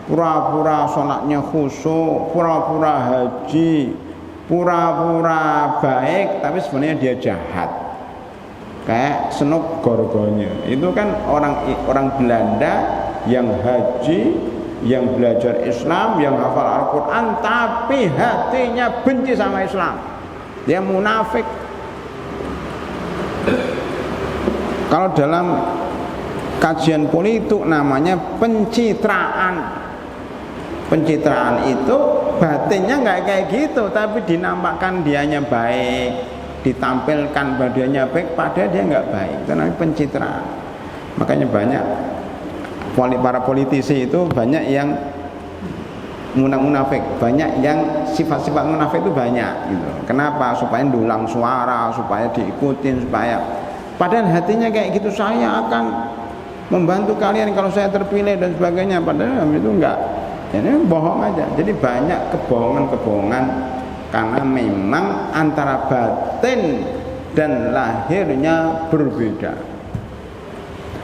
[SPEAKER 1] pura-pura sholatnya khusyuk, pura-pura haji, pura-pura baik, tapi sebenarnya dia jahat. Kayak Snoop Gorgonya. Itu kan orang Belanda yang haji, yang belajar Islam, yang hafal Al-Quran, tapi hatinya benci sama Islam. Dia munafik. Kalau dalam kajian politik namanya pencitraan. Pencitraan itu batinnya nggak kayak gitu, tapi dinampakkan dianya baik, ditampilkan badannya baik, padahal dia nggak baik. Itu namanya pencitraan. Makanya banyak para politisi itu banyak yang munafik, banyak yang sifat-sifat munafik itu banyak gitu. Kenapa? Supaya dulang suara, supaya diikutin, supaya padahal hatinya kayak gitu, saya akan membantu kalian kalau saya terpilih dan sebagainya. Padahal itu enggak, ini bohong aja. Jadi banyak kebohongan-kebohongan karena memang antara batin dan lahirnya berbeda.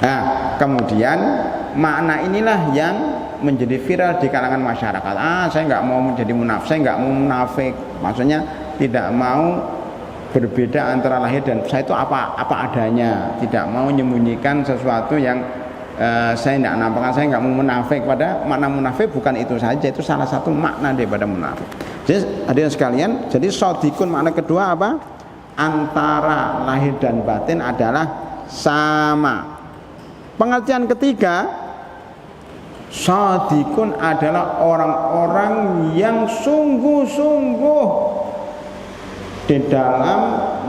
[SPEAKER 1] Nah, kemudian makna inilah yang menjadi viral di kalangan masyarakat. Saya nggak mau menjadi munafik, saya nggak mau munafik. Maksudnya tidak mau berbeda antara lahir dan saya itu apa adanya, tidak mau menyembunyikan sesuatu yang saya tidak nampakkan, saya nggak mau munafik. Pada makna munafik bukan itu saja, itu salah satu makna daripada munafik. Jadi hadirin sekalian, jadi shadiqun makna kedua apa? Antara lahir dan batin adalah sama. Pengertian ketiga, shadiqun adalah orang-orang yang sungguh-sungguh di dalam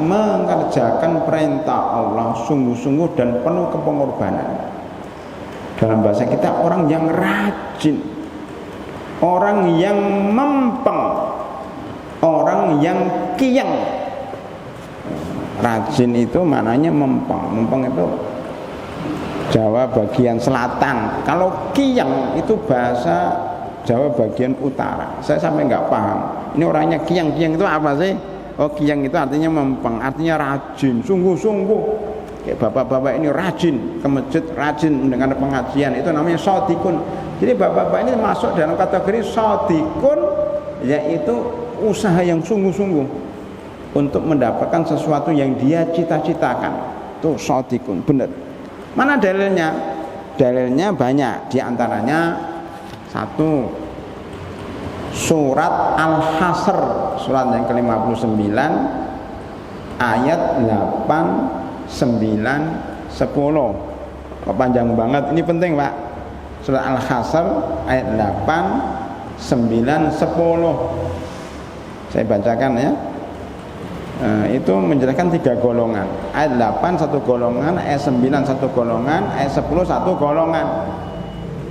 [SPEAKER 1] mengerjakan perintah Allah, sungguh-sungguh dan penuh kepengorbanan. Dalam bahasa kita, orang yang rajin, orang yang mempeng, orang yang kiyang. Rajin itu maknanya mempeng. Mempeng itu Jawa bagian selatan. Kalau kiyang itu bahasa Jawa bagian utara. Saya sampai nggak paham. Ini orangnya kiyang itu apa sih? Oh, kiyang itu artinya mempeng, artinya rajin, sungguh-sungguh. Kayak bapak-bapak ini rajin ke masjid, rajin mendengar pengajian, itu namanya shadiqun. Jadi bapak-bapak ini masuk dalam kategori shadiqun, yaitu usaha yang sungguh-sungguh untuk mendapatkan sesuatu yang dia cita-citakan. Itu shadiqun, benar. Mana dalilnya? Dalilnya banyak, diantaranya satu, surat Al-Hasr, surat yang ke-59 ayat 8, 9, 10. Panjang banget, ini penting Pak. Surat Al-Hasr ayat 8, 9, 10. Saya bacakan ya. Itu menjelaskan 3 golongan. Ayat 8 satu golongan, ayat 9 satu golongan, ayat 10 satu golongan.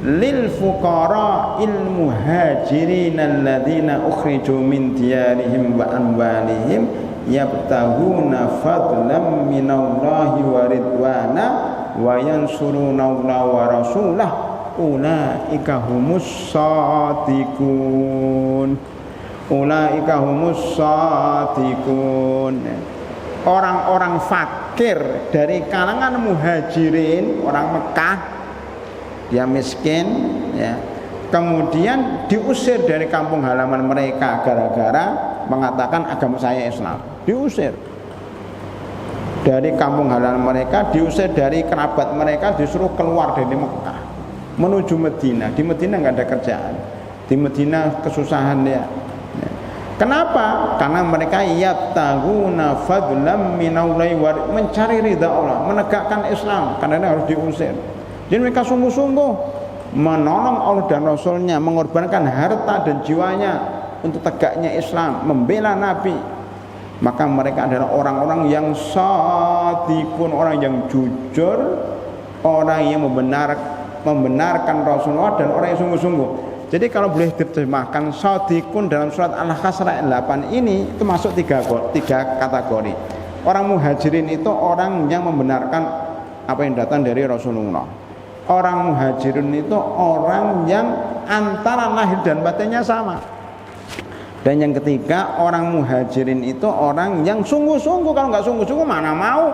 [SPEAKER 1] lil fuqara il muhajirin alladzina ukhriju min diyarihim wa amwalihim yabtaghuna fadlan minallahi wa ridwana wa yansuruna Allah wa rasulah ulaika humus shadiqun. Ulaika humus shadiqun. Orang-orang fakir dari kalangan muhajirin, orang Mekah, dia miskin ya. Kemudian diusir dari kampung halaman mereka gara-gara mengatakan agama saya Islam. Diusir dari kampung halaman mereka, diusir dari kerabat mereka, disuruh keluar dari Mekah menuju Madinah. Di Madinah nggak ada kerjaan, di Madinah kesusahan ya. Kenapa? Karena mereka yabtaguna fadlan minallahi wa mencari ridha Allah, menegakkan Islam, karena harus diusir. Jadi mereka sungguh-sungguh menolong Allah dan Rasulnya, mengorbankan harta dan jiwanya untuk tegaknya Islam, membela Nabi. Maka mereka adalah orang-orang yang shadiqun, orang yang jujur, orang yang membenarkan Rasulullah, dan orang yang sungguh-sungguh. Jadi kalau boleh diterjemahkan shadiqun dalam surat Al-Hasr ayat 8 ini itu masuk tiga kategori. Orang muhajirin itu orang yang membenarkan apa yang datang dari Rasulullah. Orang muhajirin itu orang yang antara lahir dan batinnya sama. Dan yang ketiga, orang muhajirin itu orang yang sungguh-sungguh. Kalau nggak sungguh-sungguh mana mau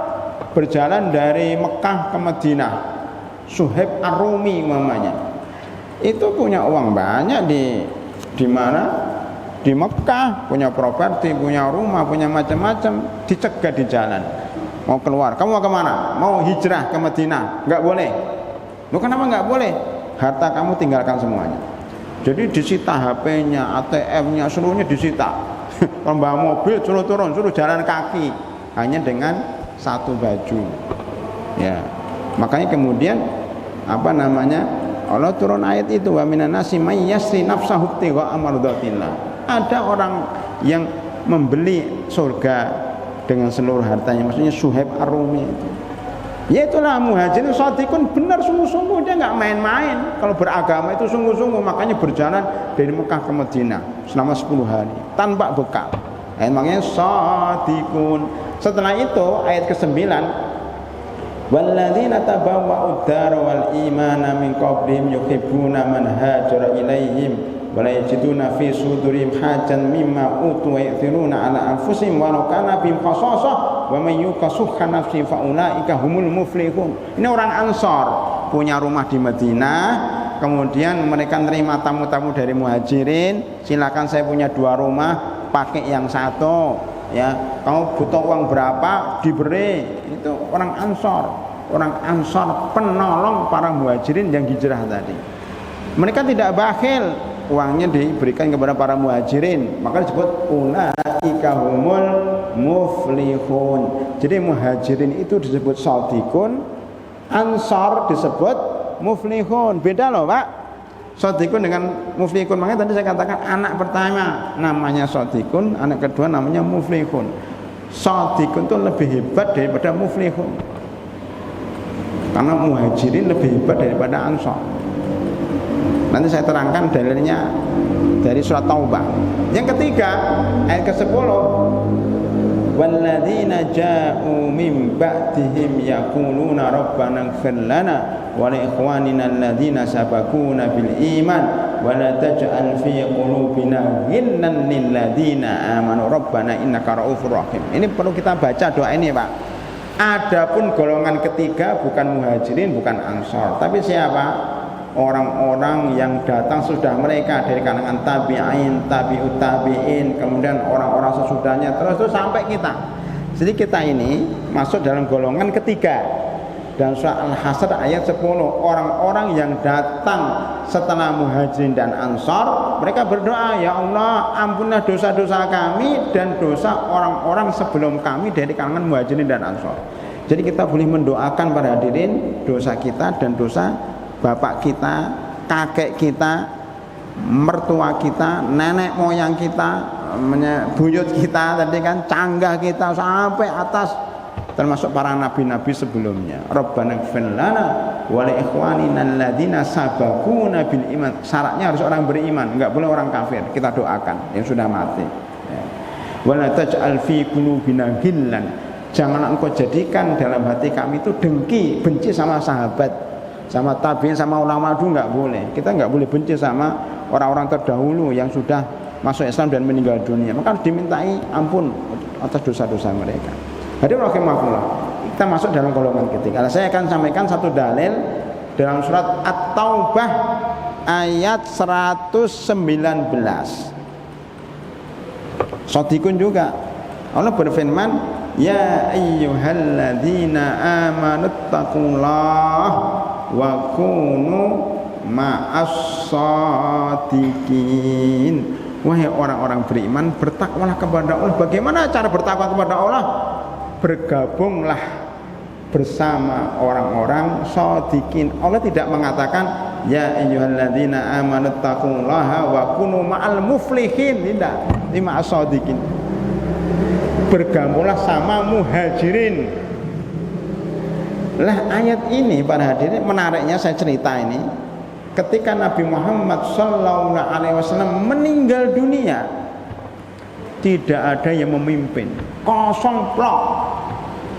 [SPEAKER 1] berjalan dari Mekah ke Madinah. Suhaib Ar-Rumi namanya. Itu punya uang banyak di mana? Di Mekah, punya properti, punya rumah, punya macam-macam, dicegah di jalan. Mau keluar, kamu mau kemana? Mau hijrah ke Madinah? Nggak boleh. Loh, kenapa nggak boleh? Harta kamu tinggalkan semuanya. Jadi disita HP-nya, ATM-nya, seluruhnya disita. Kalau bawa mobil suruh turun, suruh jalan kaki, hanya dengan satu baju. Ya, makanya kemudian apa namanya? Allah turun ayat itu, wa minan nasi may yasri nafsahu ibtigha amradatillah. Ada orang yang membeli surga dengan seluruh hartanya, maksudnya Suhaib Ar-Rumi itu. Ya itulah muhajirin shadiqun, benar sungguh-sungguh, dia nggak main-main. Kalau beragama itu sungguh-sungguh, makanya berjalan dari Mekah ke Madinah selama 10 hari tanpa bekal. Makanya shadiqun. Setelah itu ayat ke-9, walladzina tabawwa'ud dar wal imana min qablihim yuhibbuna man hajara ilaihim wa la yajiduna fi sudurihim hajan mimma utu wa yu'thiruna ala anfusihim walau kana bihim khasasah wa may yuqassuha nafsi fa ulaika humul muflihun. Ini orang Ansor, punya rumah di Madinah, kemudian mereka nerima tamu-tamu dari muhajirin, silakan saya punya 2 rumah, pakai yang satu ya, kamu butuh uang berapa diberi. Itu orang Ansor, penolong para muhajirin yang hijrah tadi. Mereka tidak bakhil, uangnya diberikan kepada para muhajirin, maka disebut ulaika humul muflihun. Jadi muhajirin itu disebut shadiqun, Ansor disebut muflihun. Beda loh Pak, shadiqun dengan muflihun. Makanya tadi saya katakan anak pertama namanya shadiqun, anak kedua namanya muflihun. Shadiqun itu lebih hebat daripada muflihun, karena muhajirin lebih hebat daripada Ansor. Nanti saya terangkan dalilnya dari surat Taubah. Yang ketiga ayat ke-10, walladzina ja'u min ba'dihim yaquluna rabbana ighfir lana wa li ikhwanina alladzina sabaquna bil iman wa la taj'al fi qulubina ghillan lil ladzina amanu rabbana innaka ra'ufur rahim. Ini perlu kita baca doa ini Pak. Adapun golongan ketiga bukan muhajirin, bukan Ansor, tapi siapa? Orang-orang yang datang sudah mereka dari kalangan tabi'in, tabi'ut tabi'in, kemudian orang-orang sesudahnya, terus sampai kita. Jadi kita ini masuk dalam golongan ketiga. Dan surah Al-Hasr ayat 10, orang-orang yang datang setelah muhajirin dan Ansor, mereka berdoa, ya Allah ampunlah dosa-dosa kami dan dosa orang-orang sebelum kami dari kalangan muhajirin dan Ansor. Jadi kita boleh mendoakan para hadirin dosa kita dan dosa bapak kita, kakek kita, mertua kita, nenek moyang kita, buyut kita tadi kan, canggah kita sampai atas termasuk para nabi-nabi sebelumnya. Rabbana ighfir lana wa li ikhwanina alladzina sabaquna bil iman. Syaratnya harus orang beriman, enggak boleh orang kafir. Kita doakan yang sudah mati. Ya. Wa la taj'al fi qulubina ghillan. Jangan engkau jadikan dalam hati kami itu dengki, benci sama sahabat, sama tabi'in, sama ulama dulu, enggak boleh. Kita enggak boleh benci sama orang-orang terdahulu yang sudah masuk Islam dan meninggal dunia. Maka harus dimintai ampun atas dosa-dosa mereka. Hadirin rahimakumullah, kita masuk dalam golongan ketiga. Saya akan sampaikan satu dalil dalam surat At-Taubah ayat 119. Shadiqun juga. Allah berfirman, ya ayyuhalladzina amanuttaqullaha wa kunu ma'as-shadiqin. Wahai orang-orang beriman, bertakwalah kepada Allah. Bagaimana cara bertakwa kepada Allah? Bergabunglah bersama orang-orang shadiqin. Allah tidak mengatakan ya ayyuhalladzina amanuttaqullaha wa kunu ma'al muflihin. Tidak, ini ma'as shadiqin. Bergabunglah sama muhajirin. Lah ayat ini para hadirin, menariknya saya cerita ini, ketika Nabi Muhammad SAW meninggal dunia, tidak ada yang memimpin, kosong plok,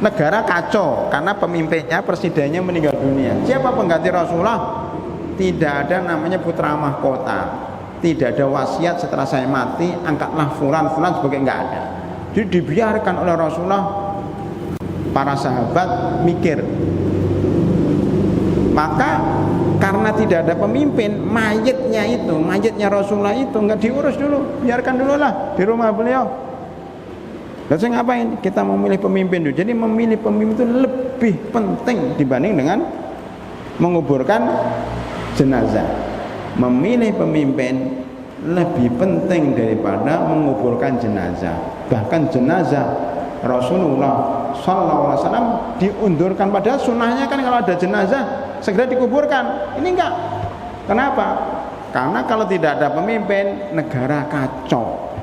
[SPEAKER 1] negara kacau karena pemimpinnya, presidennya meninggal dunia. Siapa pengganti Rasulullah? Tidak ada namanya putra mahkota, tidak ada wasiat setelah saya mati angkatlah fulan sebagai, enggak ada. Jadi dibiarkan oleh Rasulullah. Para sahabat mikir, maka karena tidak ada pemimpin, mayitnya Rasulullah itu enggak diurus dulu, biarkan dulu lah di rumah beliau. Lalu saya ngapain? Kita memilih pemimpin dulu. Jadi memilih pemimpin itu lebih penting dibanding dengan menguburkan jenazah. Memilih pemimpin lebih penting daripada menguburkan jenazah. Bahkan jenazah Rasulullah SAW diundurkan, padahal sunnahnya kan kalau ada jenazah segera dikuburkan. Ini enggak. Kenapa? Karena kalau tidak ada pemimpin, negara kacau.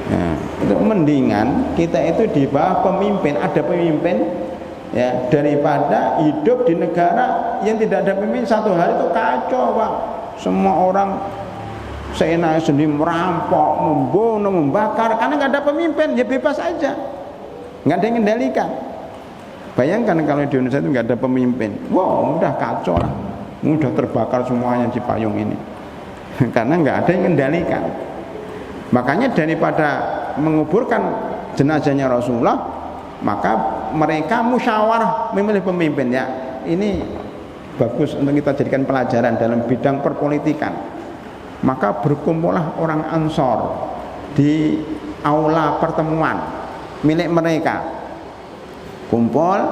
[SPEAKER 1] Nah, itu mendingan kita itu di bawah pemimpin, ada pemimpin ya, daripada hidup di negara yang tidak ada pemimpin. Satu hari itu kacau, Pak. Semua orang seenaknya sendiri merampok, membunuh, membakar karena nggak ada pemimpin, ya bebas aja, nggak ada yang mengendalikan. Bayangkan kalau di Indonesia itu nggak ada pemimpin, wow, udah kacau lah, udah terbakar semuanya di payung ini karena nggak ada yang mengendalikan. Makanya daripada menguburkan jenazahnya Rasulullah, maka mereka musyawarah memilih pemimpin. Ya, ini bagus untuk kita jadikan pelajaran dalam bidang perpolitikan. Maka berkumpullah orang Ansor di aula pertemuan milik mereka, kumpul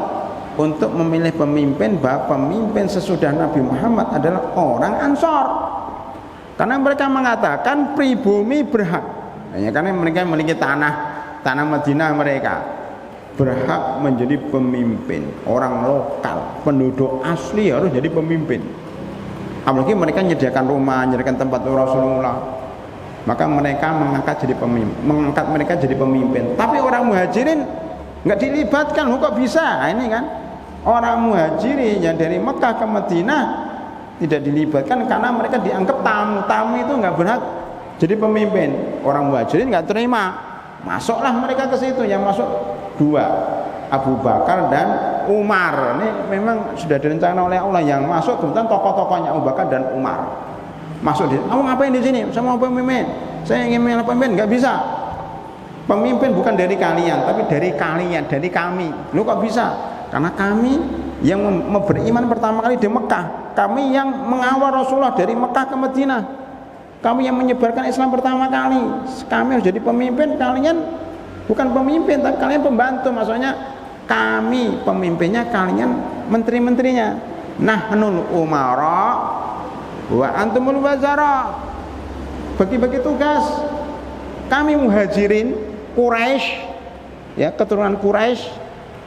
[SPEAKER 1] untuk memilih pemimpin, bahwa pemimpin sesudah Nabi Muhammad adalah orang Ansor, karena mereka mengatakan pribumi berhak, ya, karena mereka memiliki tanah Madinah, mereka berhak menjadi pemimpin. Orang lokal, penduduk asli harus jadi pemimpin. Apalagi mereka menyediakan rumah, menyediakan tempat Rasulullah, maka mereka mengangkat mereka jadi pemimpin. Tapi orang muhajirin nggak dilibatkan. Kok bisa? Nah, ini kan orang muhajirin yang dari Mekah ke Madinah tidak dilibatkan karena mereka dianggap tamu itu nggak berhak jadi pemimpin. Orang muhajirin nggak terima, masuklah mereka ke situ. Yang masuk dua, Abu Bakar dan Umar. Ini memang sudah direncanakan oleh Allah. Yang masuk kebetulan tokoh-tokohnya Abu Bakar dan Umar. Masuk di, kamu ngapain di sini? Saya mau pemimpin. Saya ingin memilih pemimpin. Nggak bisa. Pemimpin bukan dari kalian, tapi dari kalian, dari kami. Lu kok bisa? Karena kami yang beriman pertama kali di Mekah. Kami yang mengawal Rasulullah dari Mekah ke Madinah. Kami yang menyebarkan Islam pertama kali. Kami harus jadi pemimpin. Kalian bukan pemimpin, tapi kalian pembantu. Maksudnya kami pemimpinnya, kalian menteri-menterinya. Nahnul umara wa antumul wazara. Bagi-bagi tugas. Kami muhajirin Quraisy, ya, keturunan Quraisy,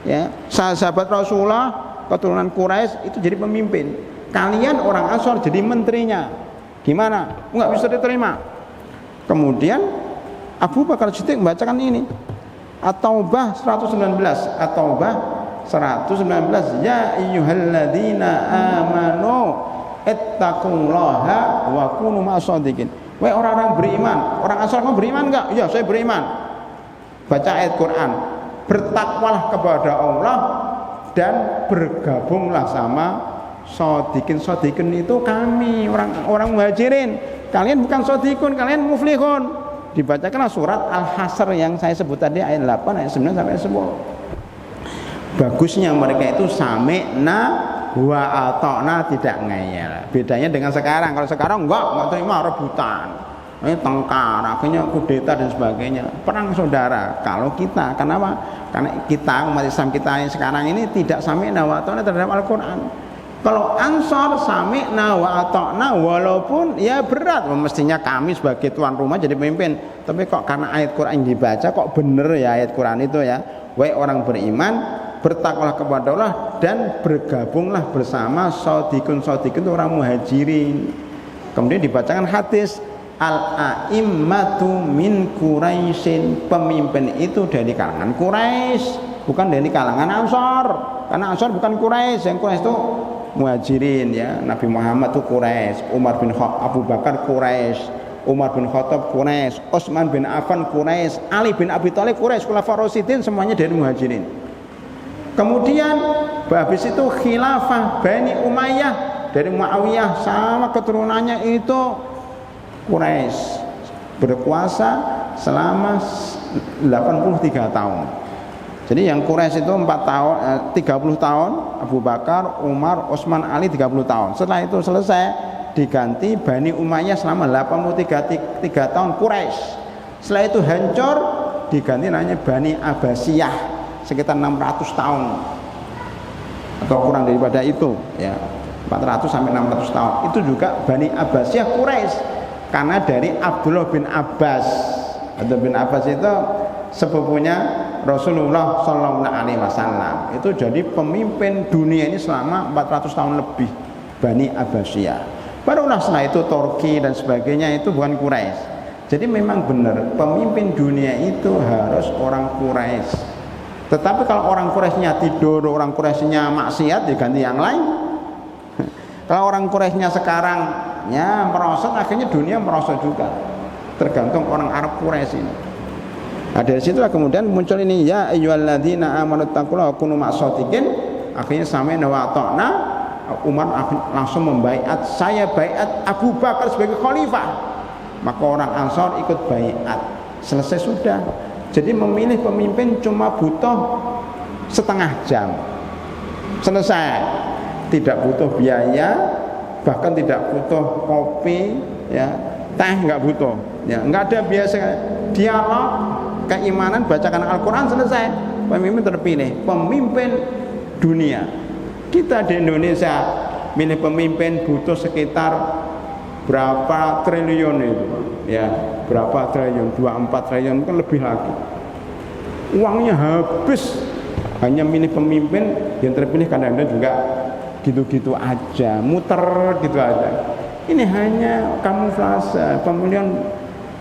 [SPEAKER 1] ya, sahabat Rasulullah keturunan Quraisy itu jadi pemimpin. Kalian orang Ansor jadi menterinya. Gimana? Enggak bisa diterima. Kemudian Abu Bakar Siddiq membacakan ini. At-Taubah 119, At-Taubah 119, ya ayyuhalladzina amanu ittaqullaha wa kunu ma'as-shadiqin. Wahai orang-orang beriman, orang Ansar kamu beriman enggak? Ya, saya beriman. Baca ayat Quran, bertakwalah kepada Allah dan bergabunglah sama shadiqin. Shadiqin itu kami orang muhajirin. Kalian bukan shadiqun, kalian muflihun. Dibacakanlah surat Al-Hasr yang saya sebut tadi ayat 8, ayat 9 sampai 10. Bagusnya mereka itu sami'na wa ata'na, tidak ngeyel. Bedanya dengan sekarang. Kalau sekarang enggak terima, rebutan. Ini tengkar, akhirnya kudeta dan sebagainya. Perang saudara. Kalau kita, kenapa? Karena kita umat Islam kita yang sekarang ini tidak sami'na wa ata'na terhadap Al-Qur'an. Kalau Ansar sami'na wa ata'na, walaupun ya berat, mestinya kami sebagai tuan rumah jadi pemimpin, tapi kok karena ayat Quran dibaca kok bener ya ayat Quran itu ya. Wahai orang beriman, bertakwalah kepada Allah dan bergabunglah bersama shadiqun itu orang muhajirin. Kemudian dibacakan hadis al-a'immatu min Quraisyin, pemimpin itu dari kalangan Quraisy, bukan dari kalangan Ansar. Karena Ansar bukan Quraisy, yang Quraisy itu muhajirin ya. Nabi Muhammad itu Quraisy, Umar bin Abu Bakar Quraisy, Umar bin Khattab Quraisy, Utsman bin Affan Quraisy, Ali bin Abi Thalib Quraisy, Khulafaur Rasyidin semuanya dari muhajirin. Kemudian habis itu khilafah Bani Umayyah dari Muawiyah sama keturunannya itu Quraisy, berkuasa selama 83 tahun. Jadi yang Quraisy itu 4 tahun, 30 tahun, Abu Bakar, Umar, Utsman, Ali 30 tahun. Setelah itu selesai diganti Bani Umayyah selama 83 tahun Quraisy. Setelah itu hancur diganti namanya Bani Abbasiyah sekitar 600 tahun atau kurang daripada itu ya, 400 sampai 600 tahun. Itu juga Bani Abbasiyah Quraisy karena dari Abdullah bin Abbas. Abdullah bin Abbas itu sepupunya Rasulullah Sallallahu Alaihi Wasallam. Itu jadi pemimpin dunia ini selama 400 tahun lebih, Bani Abbasiyah. Barulah setelah itu Turki dan sebagainya itu bukan Quraisy. Jadi memang benar pemimpin dunia itu harus orang Quraisy. Tetapi kalau orang Quraisynya tidur, orang Quraisynya maksiat, diganti yang lain. Kalau orang Quraisynya sekarang ya merosot, akhirnya dunia merosot juga. Tergantung orang Arab Quraisy ini. Nah, dari situlah kemudian muncul ini ya ayyuhalladzina amanu taqullaha wa kunu ma'as-shadiqin. Akhirnya sami'na wa ata'na. Umar langsung membaiat, saya baiat Abu Bakar sebagai khalifah. Maka orang Ansar ikut baiat. Selesai sudah. Jadi memilih pemimpin cuma butuh setengah jam. Selesai. Tidak butuh biaya, bahkan tidak butuh kopi, ya, teh nggak butuh, ya, nggak ada biasa dialog, keimanan, bacakan Al-Quran, selesai. Pemimpin terpilih, pemimpin dunia. Kita di Indonesia milih pemimpin butuh sekitar berapa triliun itu, ya, berapa triliun, 24 triliun kan lebih lagi. Uangnya habis hanya milih pemimpin yang terpilih, kadang-kadang juga gitu-gitu aja, muter gitu aja. Ini hanya kamuflase, pemilihan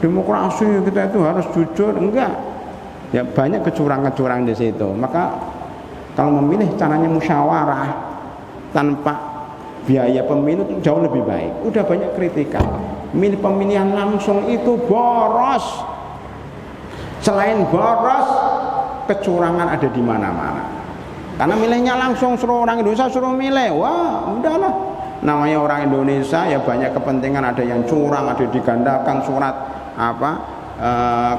[SPEAKER 1] demokrasi kita itu harus jujur, enggak. Ya banyak kecurangan-kecurangan di situ. Maka kalau memilih caranya musyawarah tanpa biaya pemilu itu jauh lebih baik. Udah banyak kritikan. Milih pemilihan langsung itu boros. Selain boros, kecurangan ada di mana-mana. Karena milihnya langsung, suruh orang Indonesia suruh milih, wah udahlah. Namanya orang Indonesia ya banyak kepentingan, ada yang curang, ada digandakan surat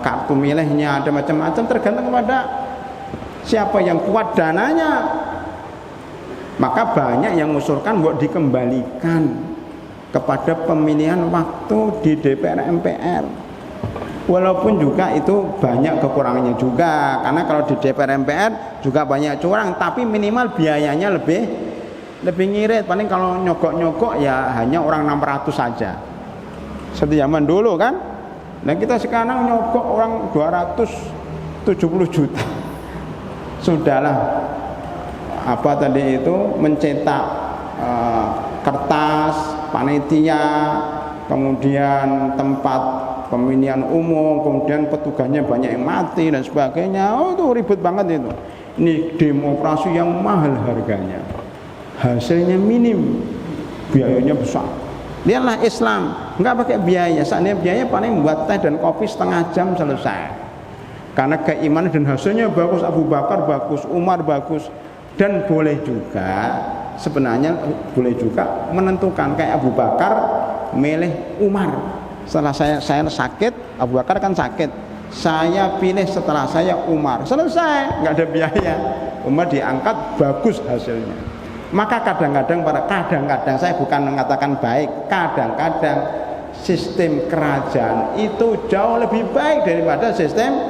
[SPEAKER 1] kartu milihnya, ada macam-macam, tergantung kepada siapa yang kuat dananya. Maka banyak yang mengusulkan buat dikembalikan kepada pemilihan waktu di DPR MPR. Walaupun juga itu banyak kekurangannya juga, karena kalau di DPR MPR juga banyak curang, tapi minimal biayanya lebih ngirit. Paling kalau nyogok-nyogok ya hanya orang 600 saja. Seperti zaman dulu kan. Nah kita sekarang nyogok orang 270 juta. Sudahlah, apa tadi itu mencetak kertas, panitia, kemudian tempat pemilihan umum, kemudian petugasnya banyak yang mati dan sebagainya. Oh, itu ribet banget itu. Ini demokrasi yang mahal harganya, hasilnya minim, biayanya besar. Lihatlah Islam, nggak pakai biaya. Seandainya biaya paling buat teh dan kopi setengah jam selesai. Karena keimanan dan hasilnya bagus. Abu Bakar bagus, Umar bagus. Dan boleh juga, sebenarnya boleh juga menentukan, kayak Abu Bakar milih Umar. Setelah saya sakit, Abu Bakar kan sakit, saya pilih setelah saya Umar, selesai, nggak ada biaya. Umar diangkat, bagus hasilnya. Maka kadang-kadang saya bukan mengatakan baik, kadang-kadang sistem kerajaan itu jauh lebih baik daripada sistem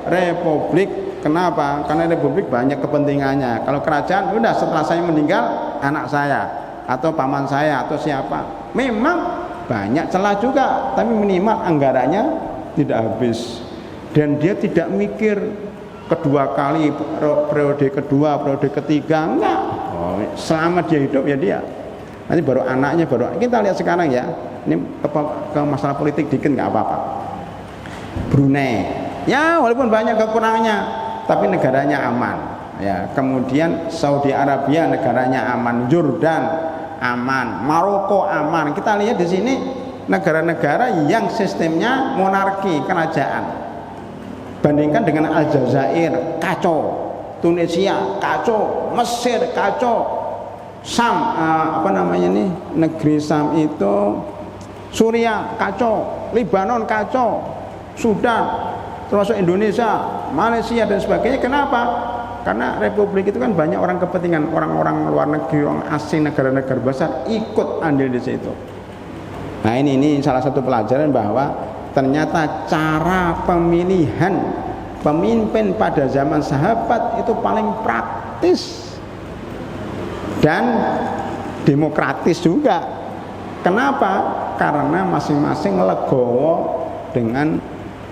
[SPEAKER 1] republik. Kenapa? Karena republik banyak kepentingannya. Kalau kerajaan, udah setelah saya meninggal, anak saya atau paman saya atau siapa, memang banyak celah juga, tapi minimal anggarannya tidak habis. Dan dia tidak mikir kedua kali, periode kedua, periode ketiga, enggak. Oh, selama dia hidup ya dia. Nanti baru anaknya, baru kita lihat sekarang ya. Ini ke masalah politik dikit nggak apa-apa. Brunei, ya walaupun banyak kekurangannya, tapi negaranya aman. Ya, kemudian Saudi Arabia negaranya aman, Jordan aman, Maroko aman. Kita lihat di sini negara-negara yang sistemnya monarki kerajaan. Bandingkan dengan Aljazair, kacau, Tunisia kacau, Mesir kacau, Sam negeri Sam itu, Suriah kacau, Lebanon kacau, Sudan, termasuk Indonesia, Malaysia dan sebagainya. Kenapa? Karena republik itu kan banyak orang kepentingan, orang-orang luar negeri, orang asing, negara-negara besar ikut andil di situ. Nah ini salah satu pelajaran bahwa ternyata cara pemilihan pemimpin pada zaman sahabat itu paling praktis dan demokratis juga. Kenapa? Karena masing-masing legowo dengan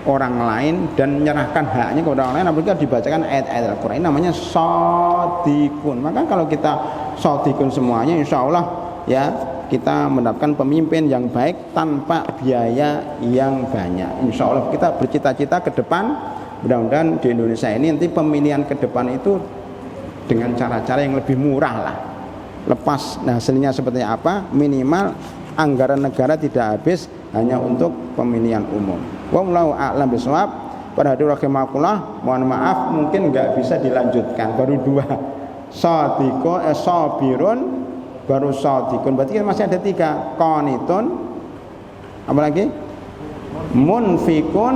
[SPEAKER 1] orang lain dan menyerahkan haknya kepada orang lain. Apabila dibacakan ayat-ayat Al-Quran, namanya shadikun. Maka kalau kita shadikun semuanya, insya Allah ya kita mendapatkan pemimpin yang baik tanpa biaya yang banyak. Insya Allah kita bercita-cita ke depan, mudah-mudahan di Indonesia ini nanti pemilihan ke depan itu dengan cara-cara yang lebih murah lah. Lepas hasilnya seperti apa, minimal anggaran negara tidak habis hanya untuk pemilihan umum. Wallahu a'lam bishawab. Pada hadirin rahimakumullah, mohon maaf mungkin nggak bisa dilanjutkan, baru dua. Sabirun, baru sadikun. Berarti masih ada tiga. Qanitun, apa lagi? Munfikun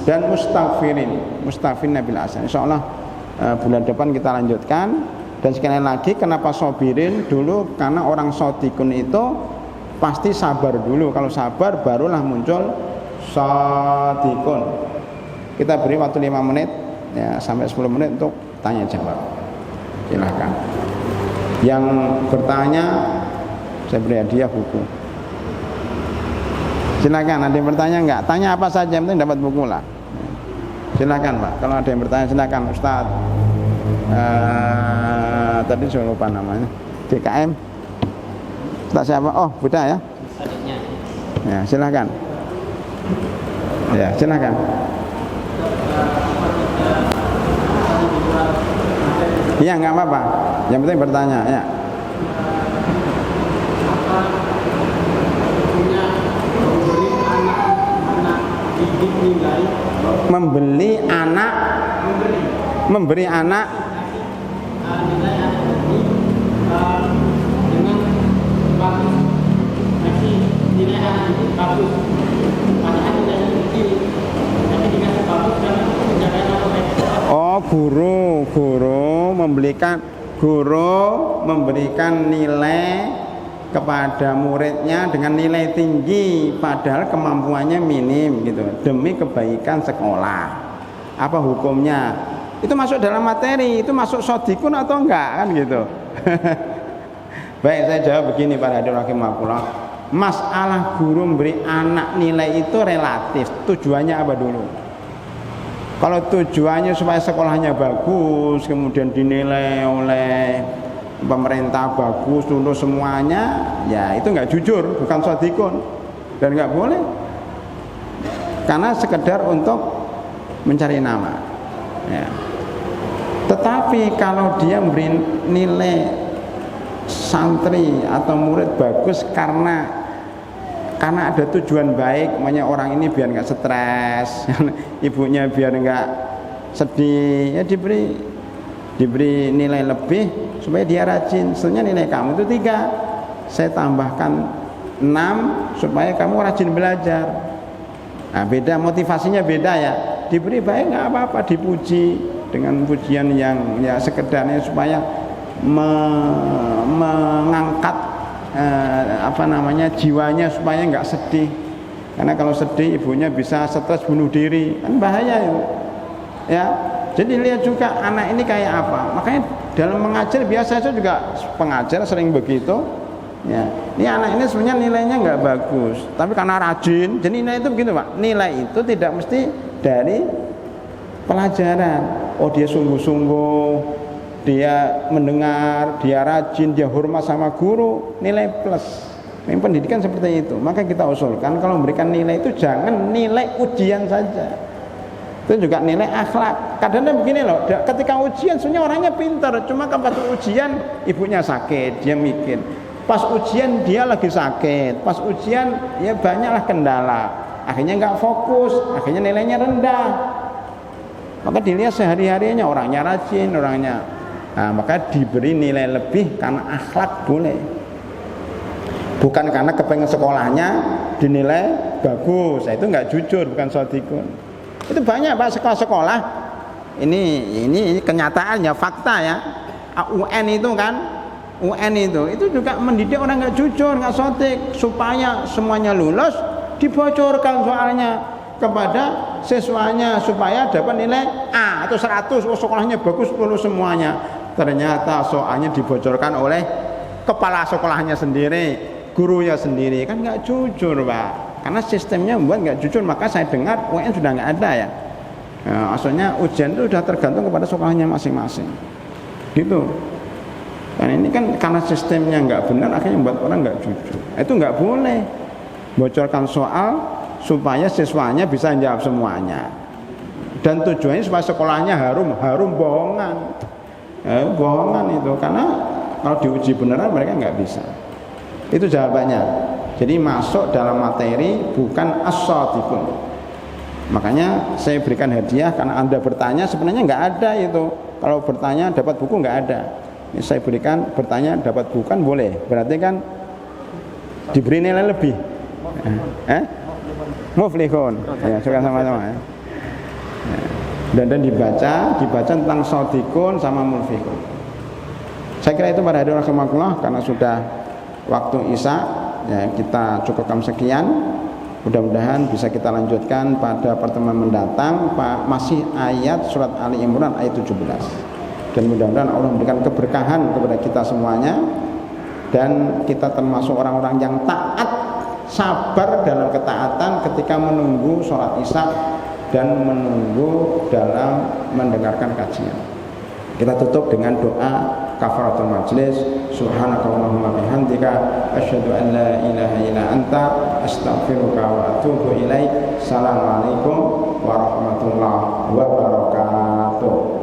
[SPEAKER 1] dan mustaghfirin. Mustaghfirin bil hasan. Insyaallah bulan depan kita lanjutkan. Dan sekali lagi, kenapa sabirin dulu? Karena orang sadikun itu pasti sabar dulu. Kalau sabar barulah muncul sadikun. Kita beri waktu 5 menit ya, sampai 10 menit untuk tanya jawab. Silakan. Yang bertanya saya beri hadiah buku. Silakan, ada yang bertanya enggak? Tanya apa saja, yang penting dapat buku lah. Silakan Pak, kalau ada yang bertanya silakan. Ustaz tadi saya lupa namanya, DKM Ustaz siapa? Oh, Buddha ya? Ya, silakan. Ya, silakan. Iya, nggak apa-apa. Yang penting bertanya, ya. Memberi anak guru memberikan nilai kepada muridnya dengan nilai tinggi padahal kemampuannya minim gitu, demi kebaikan sekolah. Apa hukumnya? Itu masuk dalam materi, itu masuk shadikun atau enggak kan gitu. Baik, saya jawab begini para hadirin rahimakumullah. Masalah guru memberi anak nilai itu relatif. Tujuannya apa dulu? Kalau tujuannya supaya sekolahnya bagus, kemudian dinilai oleh pemerintah bagus, lulus semuanya, ya itu nggak jujur, bukan shadikun dan nggak boleh. karena sekedar untuk mencari nama ya. Tetapi kalau dia memberi nilai santri atau murid bagus karena ada tujuan baik, makanya orang ini biar nggak stres, ibunya biar nggak sedih, ya diberi nilai lebih supaya dia rajin. Sebenarnya nilai kamu itu 3, saya tambahkan 6 supaya kamu rajin belajar. Nah, beda motivasinya, beda ya. Diberi baik nggak apa-apa, dipuji dengan pujian yang ya sekedarnya supaya mengangkat jiwanya supaya nggak sedih. Karena kalau sedih ibunya bisa stres bunuh diri, kan bahaya itu ya. Jadi lihat juga anak ini kayak apa. Makanya dalam mengajar biasa saya juga pengajar sering begitu ya. Ini anak ini sebenarnya nilainya nggak bagus, tapi karena rajin, jadi nilai itu begitu Pak. Nilai itu tidak mesti dari pelajaran. Oh dia sungguh-sungguh, dia mendengar, dia rajin, dia hormat sama guru, nilai plus. Ini pendidikan seperti itu. Maka kita usulkan kalau memberikan nilai itu jangan nilai ujian saja, itu juga nilai akhlak. Kadang-kadang begini loh, ketika ujian sebenarnya orangnya pintar, cuma pas ujian ibunya sakit, dia mikir. Pas ujian dia lagi sakit, pas ujian ya banyaklah kendala, akhirnya nggak fokus, akhirnya nilainya rendah. Maka dilihat sehari-harinya orangnya rajin, orangnya, nah, maka diberi nilai lebih karena akhlak boleh, bukan karena kepengen sekolahnya dinilai bagus. Itu nggak jujur, bukan shadikun. Itu banyak Pak sekolah-sekolah ini kenyataannya, fakta ya. UN itu kan, UN itu juga mendidik orang nggak jujur, nggak shadik, supaya semuanya lulus, dibocorkan soalnya kepada siswanya supaya dapat nilai A atau 100. Oh, sekolahnya bagus, lulus semuanya. Ternyata soalnya dibocorkan oleh kepala sekolahnya sendiri, gurunya sendiri, kan nggak jujur Pak. Karena sistemnya membuat nggak jujur. Maka saya dengar UN sudah nggak ada ya. Maksudnya ujian itu sudah tergantung kepada sekolahnya masing-masing gitu. Dan ini kan karena sistemnya nggak benar, akhirnya membuat orang nggak jujur. Itu nggak boleh bocorkan soal supaya siswanya bisa menjawab semuanya. Dan tujuannya supaya sekolahnya harum bohongan. Bohongan itu, karena kalau diuji beneran mereka nggak bisa. Itu jawabannya. Jadi masuk dalam materi bukan as-shadikun. Makanya saya berikan hadiah karena Anda bertanya, sebenarnya nggak ada itu. Kalau bertanya dapat buku nggak ada. Ini saya berikan, bertanya dapat buku kan boleh. Berarti kan diberi nilai lebih. Muflihun. Ya, suka sama-sama ya. Dan dibaca tentang shadikun sama muflihun. Saya kira itu pada hadirin rahimakumullah, karena sudah waktu Isya ya, kita cukupkan sekian. Mudah-mudahan bisa kita lanjutkan pada pertemuan mendatang. Masih ayat surat Ali Imran ayat 17. Dan mudah-mudahan Allah memberikan keberkahan kepada kita semuanya, dan kita termasuk orang-orang yang taat, sabar dalam ketaatan ketika menunggu sholat Isya dan menunggu dalam mendengarkan kajian. Kita tutup dengan doa kafaratul majlis. Subhanakallahumma bihamdika asyhadu an la ilaha illa anta astaghfiruka wa atubu ilaik. Assalamualaikum warahmatullahi wabarakatuh.